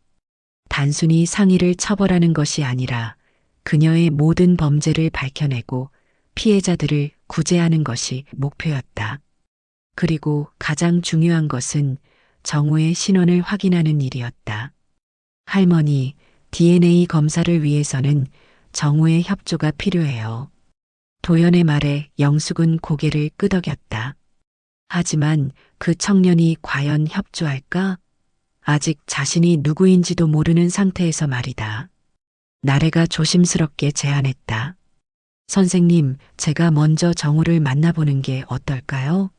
단순히 상희를 처벌하는 것이 아니라 그녀의 모든 범죄를 밝혀내고 피해자들을 구제하는 것이 목표였다. 그리고 가장 중요한 것은 정우의 신원을 확인하는 일이었다. 할머니, DNA 검사를 위해서는 정우의 협조가 필요해요. 도연의 말에 영숙은 고개를 끄덕였다. 하지만 그 청년이 과연 협조할까? 아직 자신이 누구인지도 모르는 상태에서 말이다. 나래가 조심스럽게 제안했다. 선생님, 제가 먼저 정우를 만나보는 게 어떨까요?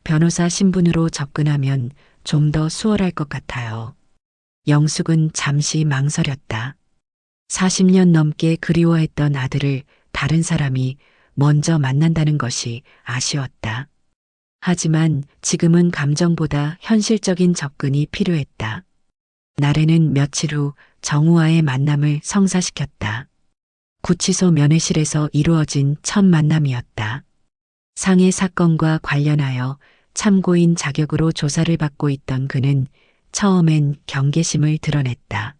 변호사 신분으로 접근하면 좀 더 수월할 것 같아요. 영숙은 잠시 망설였다. 40년 넘게 그리워했던 아들을 다른 사람이 먼저 만난다는 것이 아쉬웠다. 하지만 지금은 감정보다 현실적인 접근이 필요했다. 나래는 며칠 후 정우와의 만남을 성사시켰다. 구치소 면회실에서 이루어진 첫 만남이었다. 상해 사건과 관련하여 참고인 자격으로 조사를 받고 있던 그는 처음엔 경계심을 드러냈다.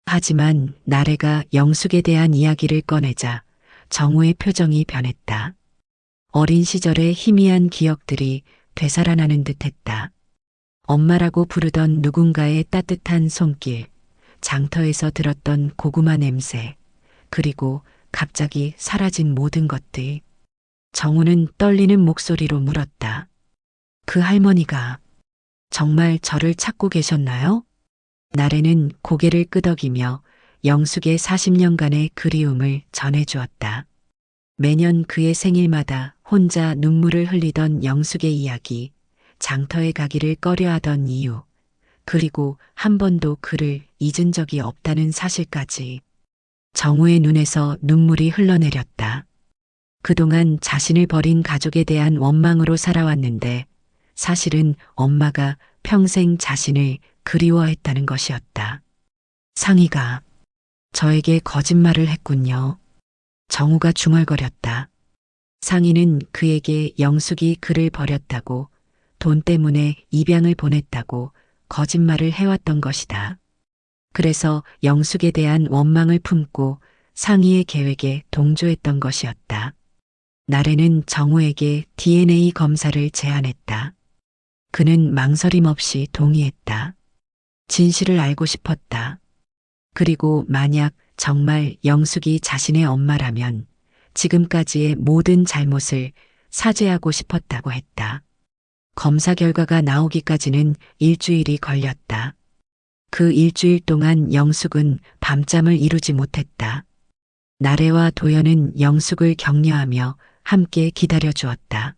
하지만 나래가 영숙에 대한 이야기를 꺼내자 정우의 표정이 변했다. 어린 시절의 희미한 기억들이 되살아나는 듯했다. 엄마라고 부르던 누군가의 따뜻한 손길, 장터에서 들었던 고구마 냄새, 그리고 갑자기 사라진 모든 것들. 정우는 떨리는 목소리로 물었다. 그 할머니가 정말 저를 찾고 계셨나요? 나래는 고개를 끄덕이며 영숙의 40년간의 그리움을 전해주었다. 매년 그의 생일마다 혼자 눈물을 흘리던 영숙의 이야기, 장터에 가기를 꺼려하던 이유, 그리고 한 번도 그를 잊은 적이 없다는 사실까지. 정우의 눈에서 눈물이 흘러내렸다. 그동안 자신을 버린 가족에 대한 원망으로 살아왔는데 사실은 엄마가 평생 자신을 그리워했다는 것이었다. 상희가 저에게 거짓말을 했군요. 정우가 중얼거렸다. 상희는 그에게 영숙이 그를 버렸다고, 돈 때문에 입양을 보냈다고 거짓말을 해왔던 것이다. 그래서 영숙에 대한 원망을 품고 상희의 계획에 동조했던 것이었다. 나래는 정우에게 DNA 검사를 제안했다. 그는 망설임 없이 동의했다. 진실을 알고 싶었다. 그리고 만약 정말 영숙이 자신의 엄마라면 지금까지의 모든 잘못을 사죄하고 싶었다고 했다. 검사 결과가 나오기까지는 일주일이 걸렸다. 그 일주일 동안 영숙은 밤잠을 이루지 못했다. 나래와 도연은 영숙을 격려하며 함께 기다려주었다.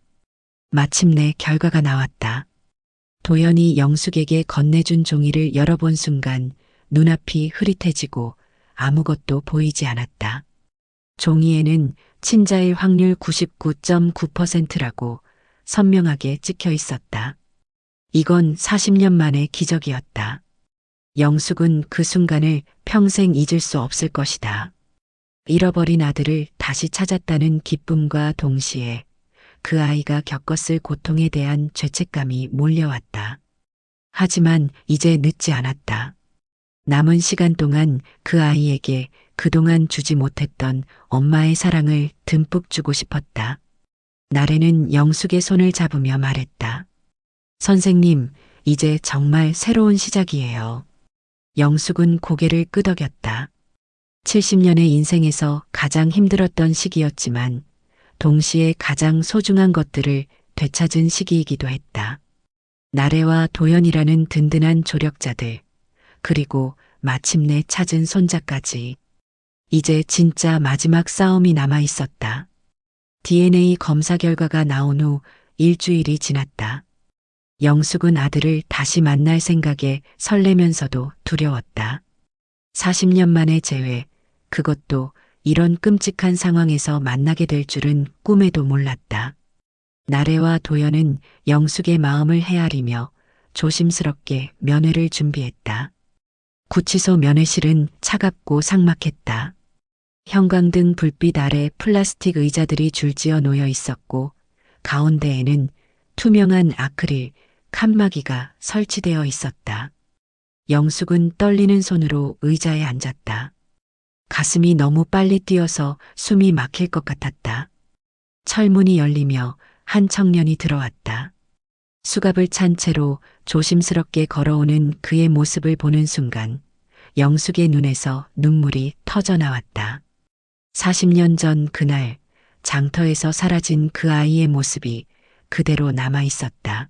마침내 결과가 나왔다. 도연이 영숙에게 건네준 종이를 열어본 순간 눈앞이 흐릿해지고 아무것도 보이지 않았다. 종이에는 친자일 확률 99.9%라고 선명하게 찍혀 있었다. 이건 40년 만의 기적이었다. 영숙은 그 순간을 평생 잊을 수 없을 것이다. 잃어버린 아들을 다시 찾았다는 기쁨과 동시에 그 아이가 겪었을 고통에 대한 죄책감이 몰려왔다. 하지만 이제 늦지 않았다. 남은 시간 동안 그 아이에게 그동안 주지 못했던 엄마의 사랑을 듬뿍 주고 싶었다. 나래는 영숙의 손을 잡으며 말했다. 선생님, 이제 정말 새로운 시작이에요. 영숙은 고개를 끄덕였다. 70년의 인생에서 가장 힘들었던 시기였지만 동시에 가장 소중한 것들을 되찾은 시기이기도 했다. 나래와 도연이라는 든든한 조력자들, 그리고 마침내 찾은 손자까지. 이제 진짜 마지막 싸움이 남아 있었다. DNA 검사 결과가 나온 후 일주일이 지났다. 영숙은 아들을 다시 만날 생각에 설레면서도 두려웠다. 40년 만의 재회, 그것도 이런 끔찍한 상황에서 만나게 될 줄은 꿈에도 몰랐다. 나래와 도연은 영숙의 마음을 헤아리며 조심스럽게 면회를 준비했다. 구치소 면회실은 차갑고 삭막했다. 형광등 불빛 아래 플라스틱 의자들이 줄지어 놓여 있었고 가운데에는 투명한 아크릴 칸막이가 설치되어 있었다. 영숙은 떨리는 손으로 의자에 앉았다. 가슴이 너무 빨리 뛰어서 숨이 막힐 것 같았다. 철문이 열리며 한 청년이 들어왔다. 수갑을 찬 채로 조심스럽게 걸어오는 그의 모습을 보는 순간 영숙의 눈에서 눈물이 터져 나왔다. 40년 전 그날 장터에서 사라진 그 아이의 모습이 그대로 남아 있었다.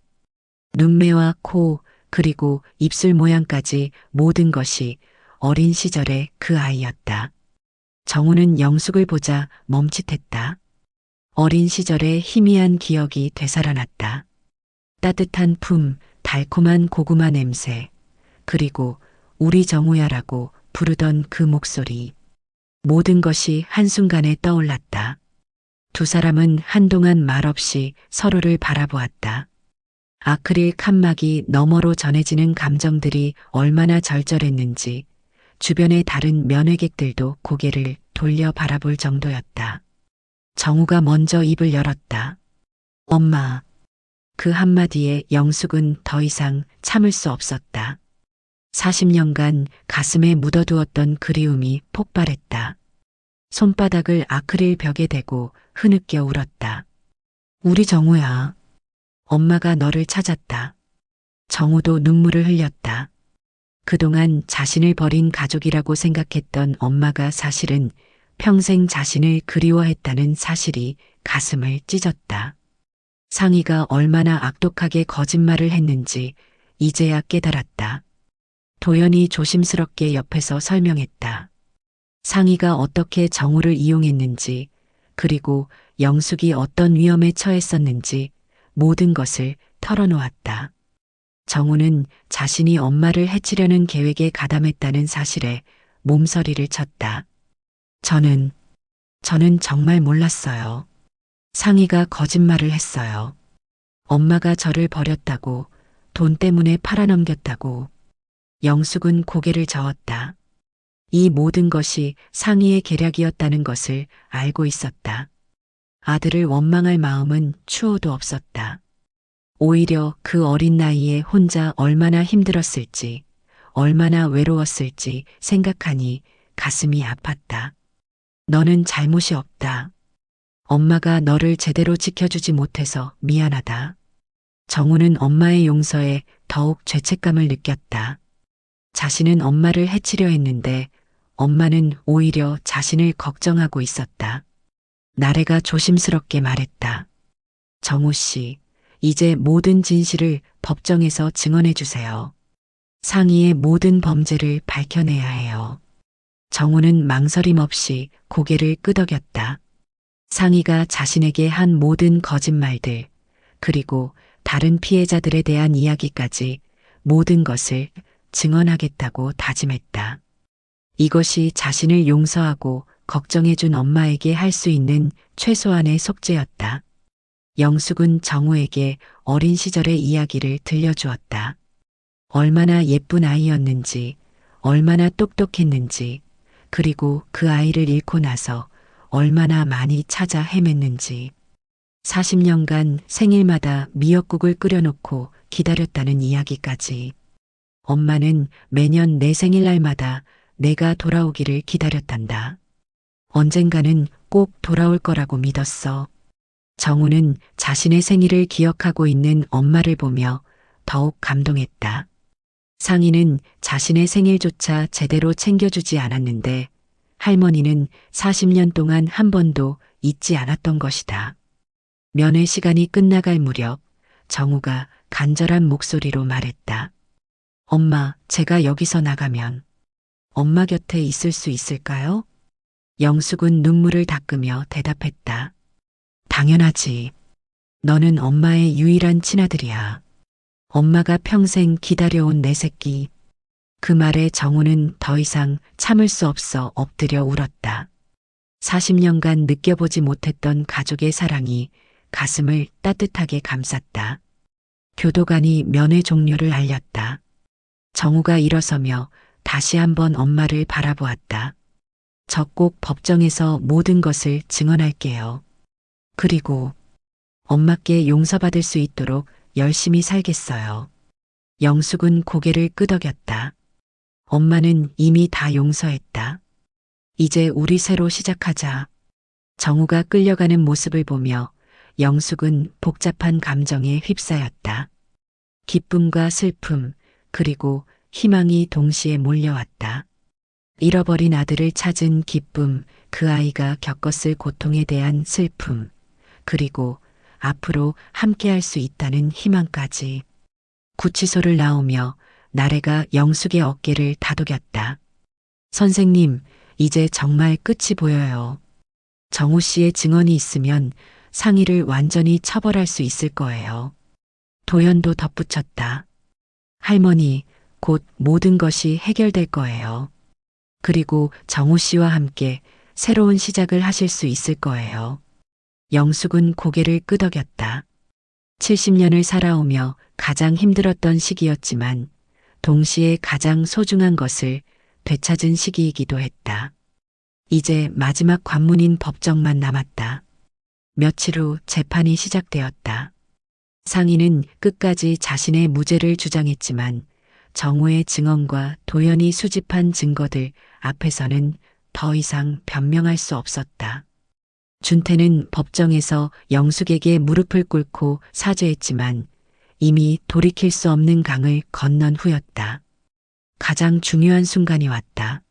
눈매와 코, 그리고 입술 모양까지 모든 것이 어린 시절의 그 아이였다. 정우는 영숙을 보자 멈칫했다. 어린 시절의 희미한 기억이 되살아났다. 따뜻한 품, 달콤한 고구마 냄새, 그리고 우리 정우야라고 부르던 그 목소리. 모든 것이 한순간에 떠올랐다. 두 사람은 한동안 말없이 서로를 바라보았다. 아크릴 칸막이 너머로 전해지는 감정들이 얼마나 절절했는지 주변의 다른 면회객들도 고개를 돌려 바라볼 정도였다. 정우가 먼저 입을 열었다. 엄마. 그 한마디에 영숙은 더 이상 참을 수 없었다. 40년간 가슴에 묻어두었던 그리움이 폭발했다. 손바닥을 아크릴 벽에 대고 흐느껴 울었다. 우리 정우야. 엄마가 너를 찾았다. 정우도 눈물을 흘렸다. 그동안 자신을 버린 가족이라고 생각했던 엄마가 사실은 평생 자신을 그리워했다는 사실이 가슴을 찢었다. 상희가 얼마나 악독하게 거짓말을 했는지 이제야 깨달았다. 도연이 조심스럽게 옆에서 설명했다. 상희가 어떻게 정우를 이용했는지, 그리고 영숙이 어떤 위험에 처했었는지 모든 것을 털어놓았다. 정우는 자신이 엄마를 해치려는 계획에 가담했다는 사실에 몸서리를 쳤다. 저는 정말 몰랐어요. 상희가 거짓말을 했어요. 엄마가 저를 버렸다고, 돈 때문에 팔아넘겼다고. 영숙은 고개를 저었다. 이 모든 것이 상희의 계략이었다는 것을 알고 있었다. 아들을 원망할 마음은 추호도 없었다. 오히려 그 어린 나이에 혼자 얼마나 힘들었을지, 얼마나 외로웠을지 생각하니 가슴이 아팠다. 너는 잘못이 없다. 엄마가 너를 제대로 지켜주지 못해서 미안하다. 정우는 엄마의 용서에 더욱 죄책감을 느꼈다. 자신은 엄마를 해치려 했는데 엄마는 오히려 자신을 걱정하고 있었다. 나래가 조심스럽게 말했다. 정우 씨, 이제 모든 진실을 법정에서 증언해 주세요. 상희의 모든 범죄를 밝혀내야 해요. 정우는 망설임 없이 고개를 끄덕였다. 상희가 자신에게 한 모든 거짓말들, 그리고 다른 피해자들에 대한 이야기까지 모든 것을 증언하겠다고 다짐했다. 이것이 자신을 용서하고 걱정해준 엄마에게 할 수 있는 최소한의 속죄였다. 영숙은 정우에게 어린 시절의 이야기를 들려주었다. 얼마나 예쁜 아이였는지, 얼마나 똑똑했는지, 그리고 그 아이를 잃고 나서 얼마나 많이 찾아 헤맸는지. 40년간 생일마다 미역국을 끓여놓고 기다렸다는 이야기까지. 엄마는 매년 내 생일날마다 내가 돌아오기를 기다렸단다. 언젠가는 꼭 돌아올 거라고 믿었어. 정우는 자신의 생일을 기억하고 있는 엄마를 보며 더욱 감동했다. 상희는 자신의 생일조차 제대로 챙겨주지 않았는데 할머니는 40년 동안 한 번도 잊지 않았던 것이다. 면회 시간이 끝나갈 무렵 정우가 간절한 목소리로 말했다. 엄마, 제가 여기서 나가면 엄마 곁에 있을 수 있을까요? 영숙은 눈물을 닦으며 대답했다. 당연하지. 너는 엄마의 유일한 친아들이야. 엄마가 평생 기다려온 내 새끼. 그 말에 정우는 더 이상 참을 수 없어 엎드려 울었다. 40년간 느껴보지 못했던 가족의 사랑이 가슴을 따뜻하게 감쌌다. 교도관이 면회 종료를 알렸다. 정우가 일어서며 다시 한번 엄마를 바라보았다. 저 꼭 법정에서 모든 것을 증언할게요. 그리고 엄마께 용서받을 수 있도록 열심히 살겠어요. 영숙은 고개를 끄덕였다. 엄마는 이미 다 용서했다. 이제 우리 새로 시작하자. 정우가 끌려가는 모습을 보며 영숙은 복잡한 감정에 휩싸였다. 기쁨과 슬픔, 그리고 희망이 동시에 몰려왔다. 잃어버린 아들을 찾은 기쁨, 그 아이가 겪었을 고통에 대한 슬픔, 그리고 앞으로 함께할 수 있다는 희망까지. 구치소를 나오며 나래가 영숙의 어깨를 다독였다. 선생님, 이제 정말 끝이 보여요. 정우 씨의 증언이 있으면 상희를 완전히 처벌할 수 있을 거예요. 도연도 덧붙였다. 할머니, 곧 모든 것이 해결될 거예요. 그리고 정우 씨와 함께 새로운 시작을 하실 수 있을 거예요. 영숙은 고개를 끄덕였다. 70년을 살아오며 가장 힘들었던 시기였지만 동시에 가장 소중한 것을 되찾은 시기이기도 했다. 이제 마지막 관문인 법정만 남았다. 며칠 후 재판이 시작되었다. 상인은 끝까지 자신의 무죄를 주장했지만 정우의 증언과 도연이 수집한 증거들 앞에서는 더 이상 변명할 수 없었다. 준태는 법정에서 영숙에게 무릎을 꿇고 사죄했지만 이미 돌이킬 수 없는 강을 건넌 후였다. 가장 중요한 순간이 왔다.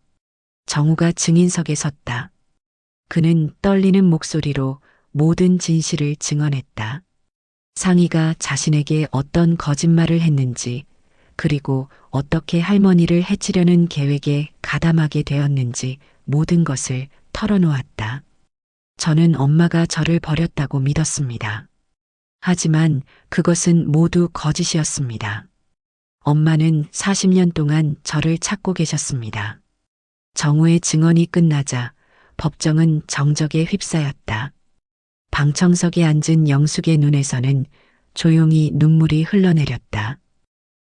정우가 증인석에 섰다. 그는 떨리는 목소리로 모든 진실을 증언했다. 상희가 자신에게 어떤 거짓말을 했는지, 그리고 어떻게 할머니를 해치려는 계획에 가담하게 되었는지 모든 것을 털어놓았다. 저는 엄마가 저를 버렸다고 믿었습니다. 하지만 그것은 모두 거짓이었습니다. 엄마는 40년 동안 저를 찾고 계셨습니다. 정우의 증언이 끝나자 법정은 정적에 휩싸였다. 방청석에 앉은 영숙의 눈에서는 조용히 눈물이 흘러내렸다.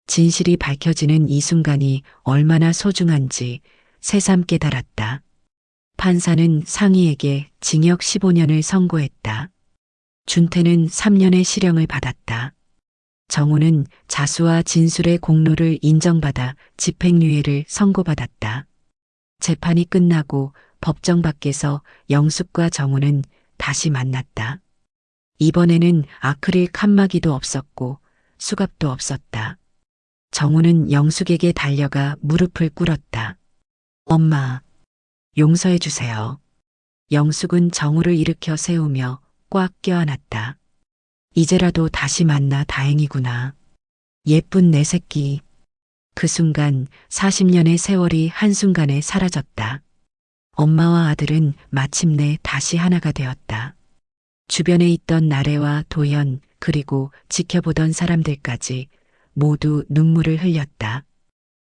진실이 밝혀지는 이 순간이 얼마나 소중한지 새삼 깨달았다. 판사는 상희에게 징역 15년을 선고했다. 준태는 3년의 실형을 받았다. 정우는 자수와 진술의 공로를 인정받아 집행유예를 선고받았다. 재판이 끝나고 법정 밖에서 영숙과 정우는 다시 만났다. 이번에는 아크릴 칸막이도 없었고 수갑도 없었다. 정우는 영숙에게 달려가 무릎을 꿇었다. 엄마, 용서해 주세요. 영숙은 정우를 일으켜 세우며 꽉 껴안았다. 이제라도 다시 만나 다행이구나. 예쁜 내 새끼. 그 순간 40년의 세월이 한순간에 사라졌다. 엄마와 아들은 마침내 다시 하나가 되었다. 주변에 있던 나래와 도연 그리고 지켜보던 사람들까지 모두 눈물을 흘렸다.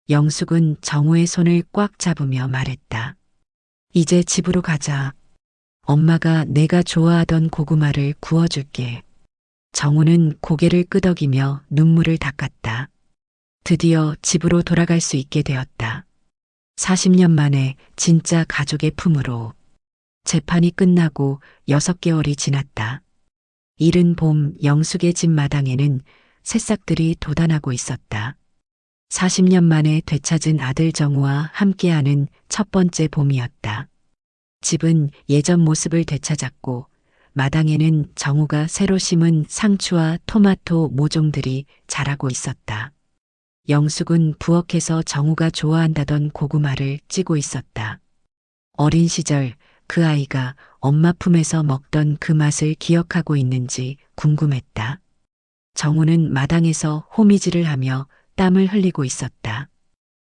영숙은 정우의 손을 꽉 잡으며 말했다. 이제 집으로 가자. 엄마가 내가 좋아하던 고구마를 구워줄게. 정우는 고개를 끄덕이며 눈물을 닦았다. 드디어 집으로 돌아갈 수 있게 되었다. 40년 만에 진짜 가족의 품으로. 재판이 끝나고 6개월이 지났다. 이른 봄 영숙의 집 마당에는 새싹들이 돋아나고 있었다. 40년 만에 되찾은 아들 정우와 함께하는 첫 번째 봄이었다. 집은 예전 모습을 되찾았고 마당에는 정우가 새로 심은 상추와 토마토 모종들이 자라고 있었다. 영숙은 부엌에서 정우가 좋아한다던 고구마를 찌고 있었다. 어린 시절 그 아이가 엄마 품에서 먹던 그 맛을 기억하고 있는지 궁금했다. 정우는 마당에서 호미질을 하며 땀을 흘리고 있었다.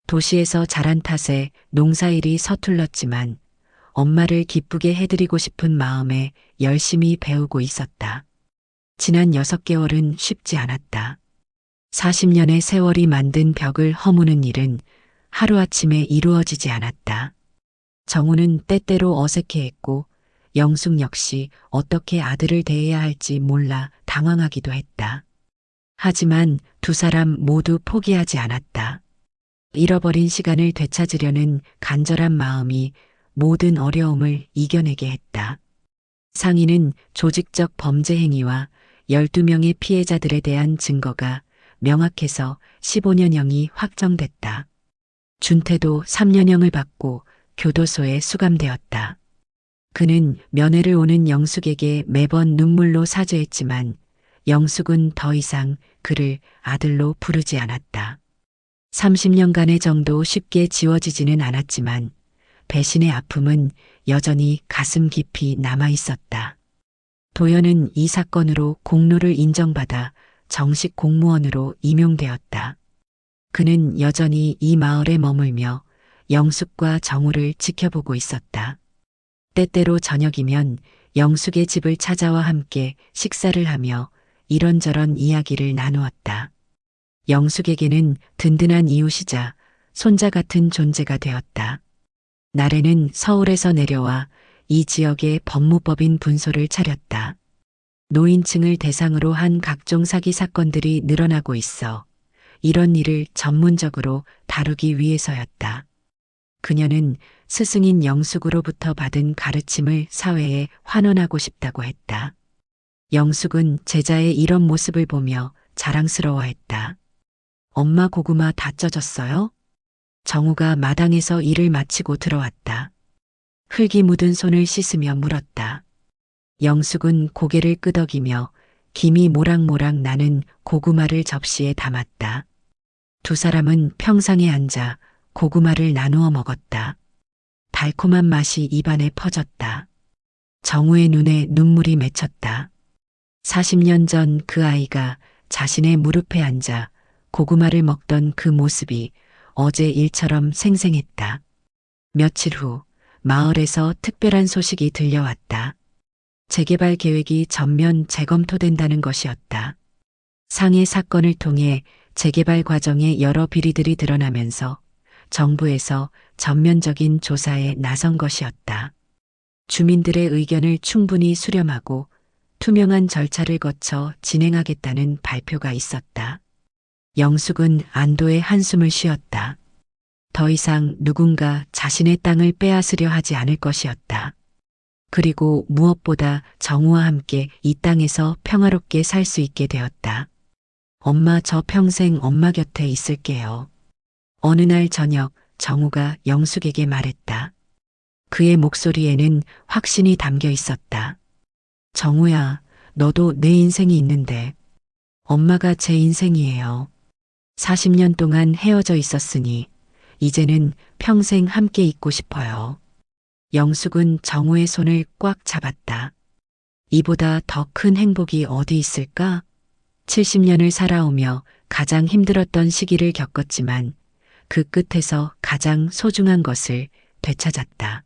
도시에서 자란 탓에 농사일이 서툴렀지만 엄마를 기쁘게 해드리고 싶은 마음에 열심히 배우고 있었다. 지난 6개월은 쉽지 않았다. 40년의 세월이 만든 벽을 허무는 일은 하루아침에 이루어지지 않았다. 정우는 때때로 어색해했고 영숙 역시 어떻게 아들을 대해야 할지 몰라 당황하기도 했다. 하지만 두 사람 모두 포기하지 않았다. 잃어버린 시간을 되찾으려는 간절한 마음이 모든 어려움을 이겨내게 했다. 상희는 조직적 범죄 행위와 12명의 피해자들에 대한 증거가 명확해서 15년형이 확정됐다. 준태도 3년형을 받고 교도소에 수감되었다. 그는 면회를 오는 영숙에게 매번 눈물로 사죄했지만 영숙은 더 이상 그를 아들로 부르지 않았다. 30년간의 정도 쉽게 지워지지는 않았지만 배신의 아픔은 여전히 가슴 깊이 남아 있었다. 도연은 이 사건으로 공로를 인정받아 정식 공무원으로 임용되었다. 그는 여전히 이 마을에 머물며 영숙과 정우를 지켜보고 있었다. 때때로 저녁이면 영숙의 집을 찾아와 함께 식사를 하며 이런저런 이야기를 나누었다. 영숙에게는 든든한 이웃이자 손자 같은 존재가 되었다. 나래는 서울에서 내려와 이 지역의 법무법인 분소를 차렸다. 노인층을 대상으로 한 각종 사기 사건들이 늘어나고 있어 이런 일을 전문적으로 다루기 위해서였다. 그녀는 스승인 영숙으로부터 받은 가르침을 사회에 환원하고 싶다고 했다. 영숙은 제자의 이런 모습을 보며 자랑스러워했다. 엄마 고구마 다 쪄졌어요? 정우가 마당에서 일을 마치고 들어왔다. 흙이 묻은 손을 씻으며 물었다. 영숙은 고개를 끄덕이며 김이 모락모락 나는 고구마를 접시에 담았다. 두 사람은 평상에 앉아 고구마를 나누어 먹었다. 달콤한 맛이 입안에 퍼졌다. 정우의 눈에 눈물이 맺혔다. 40년 전 그 아이가 자신의 무릎에 앉아 고구마를 먹던 그 모습이 어제 일처럼 생생했다. 며칠 후 마을에서 특별한 소식이 들려왔다. 재개발 계획이 전면 재검토된다는 것이었다. 상해 사건을 통해 재개발 과정에 여러 비리들이 드러나면서 정부에서 전면적인 조사에 나선 것이었다. 주민들의 의견을 충분히 수렴하고 투명한 절차를 거쳐 진행하겠다는 발표가 있었다. 영숙은 안도의 한숨을 쉬었다. 더 이상 누군가 자신의 땅을 빼앗으려 하지 않을 것이었다. 그리고 무엇보다 정우와 함께 이 땅에서 평화롭게 살 수 있게 되었다. 엄마, 저 평생 엄마 곁에 있을게요. 어느 날 저녁 정우가 영숙에게 말했다. 그의 목소리에는 확신이 담겨 있었다. 정우야, 너도 내 인생이 있는데 엄마가 제 인생이에요. 40년 동안 헤어져 있었으니 이제는 평생 함께 있고 싶어요. 영숙은 정우의 손을 꽉 잡았다. 이보다 더 큰 행복이 어디 있을까? 70년을 살아오며 가장 힘들었던 시기를 겪었지만 그 끝에서 가장 소중한 것을 되찾았다.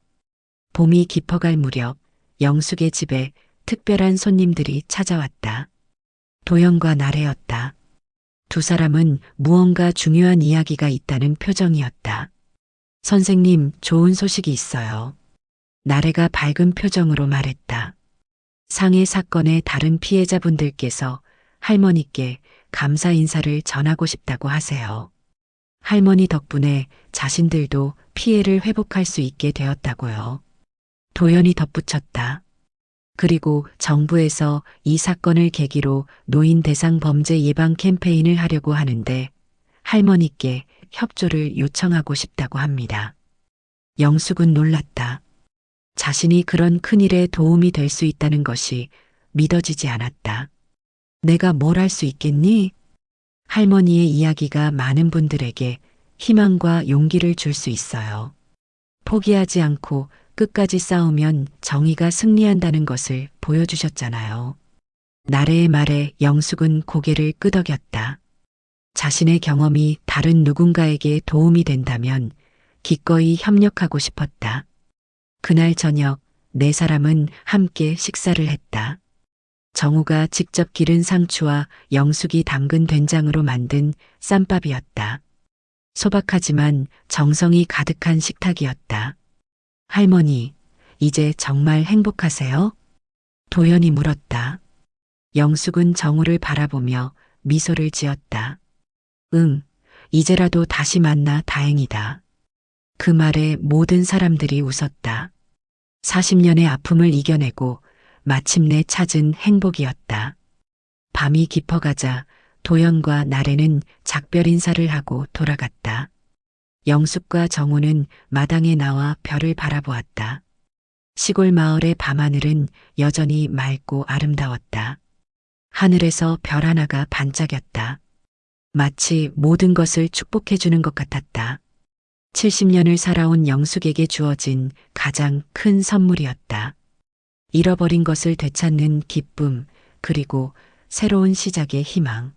봄이 깊어갈 무렵 영숙의 집에 특별한 손님들이 찾아왔다. 도연과 나래였다. 두 사람은 무언가 중요한 이야기가 있다는 표정이었다. 선생님, 좋은 소식이 있어요. 나래가 밝은 표정으로 말했다. 상해 사건의 다른 피해자분들께서 할머니께 감사 인사를 전하고 싶다고 하세요. 할머니 덕분에 자신들도 피해를 회복할 수 있게 되었다고요. 도연이 덧붙였다. 그리고 정부에서 이 사건을 계기로 노인 대상 범죄 예방 캠페인을 하려고 하는데 할머니께 협조를 요청하고 싶다고 합니다. 영숙은 놀랐다. 자신이 그런 큰일에 도움이 될 수 있다는 것이 믿어지지 않았다. 내가 뭘 할 수 있겠니? 할머니의 이야기가 많은 분들에게 희망과 용기를 줄 수 있어요. 포기하지 않고 끝까지 싸우면 정의가 승리한다는 것을 보여주셨잖아요. 나래의 말에 영숙은 고개를 끄덕였다. 자신의 경험이 다른 누군가에게 도움이 된다면 기꺼이 협력하고 싶었다. 그날 저녁 네 사람은 함께 식사를 했다. 정우가 직접 기른 상추와 영숙이 담근 된장으로 만든 쌈밥이었다. 소박하지만 정성이 가득한 식탁이었다. 할머니, 이제 정말 행복하세요? 도연이 물었다. 영숙은 정우를 바라보며 미소를 지었다. 응, 이제라도 다시 만나 다행이다. 그 말에 모든 사람들이 웃었다. 40년의 아픔을 이겨내고 마침내 찾은 행복이었다. 밤이 깊어가자 도연과 나래는 작별 인사를 하고 돌아갔다. 영숙과 정우는 마당에 나와 별을 바라보았다. 시골 마을의 밤하늘은 여전히 맑고 아름다웠다. 하늘에서 별 하나가 반짝였다. 마치 모든 것을 축복해주는 것 같았다. 70년을 살아온 영숙에게 주어진 가장 큰 선물이었다. 잃어버린 것을 되찾는 기쁨, 그리고 새로운 시작의 희망.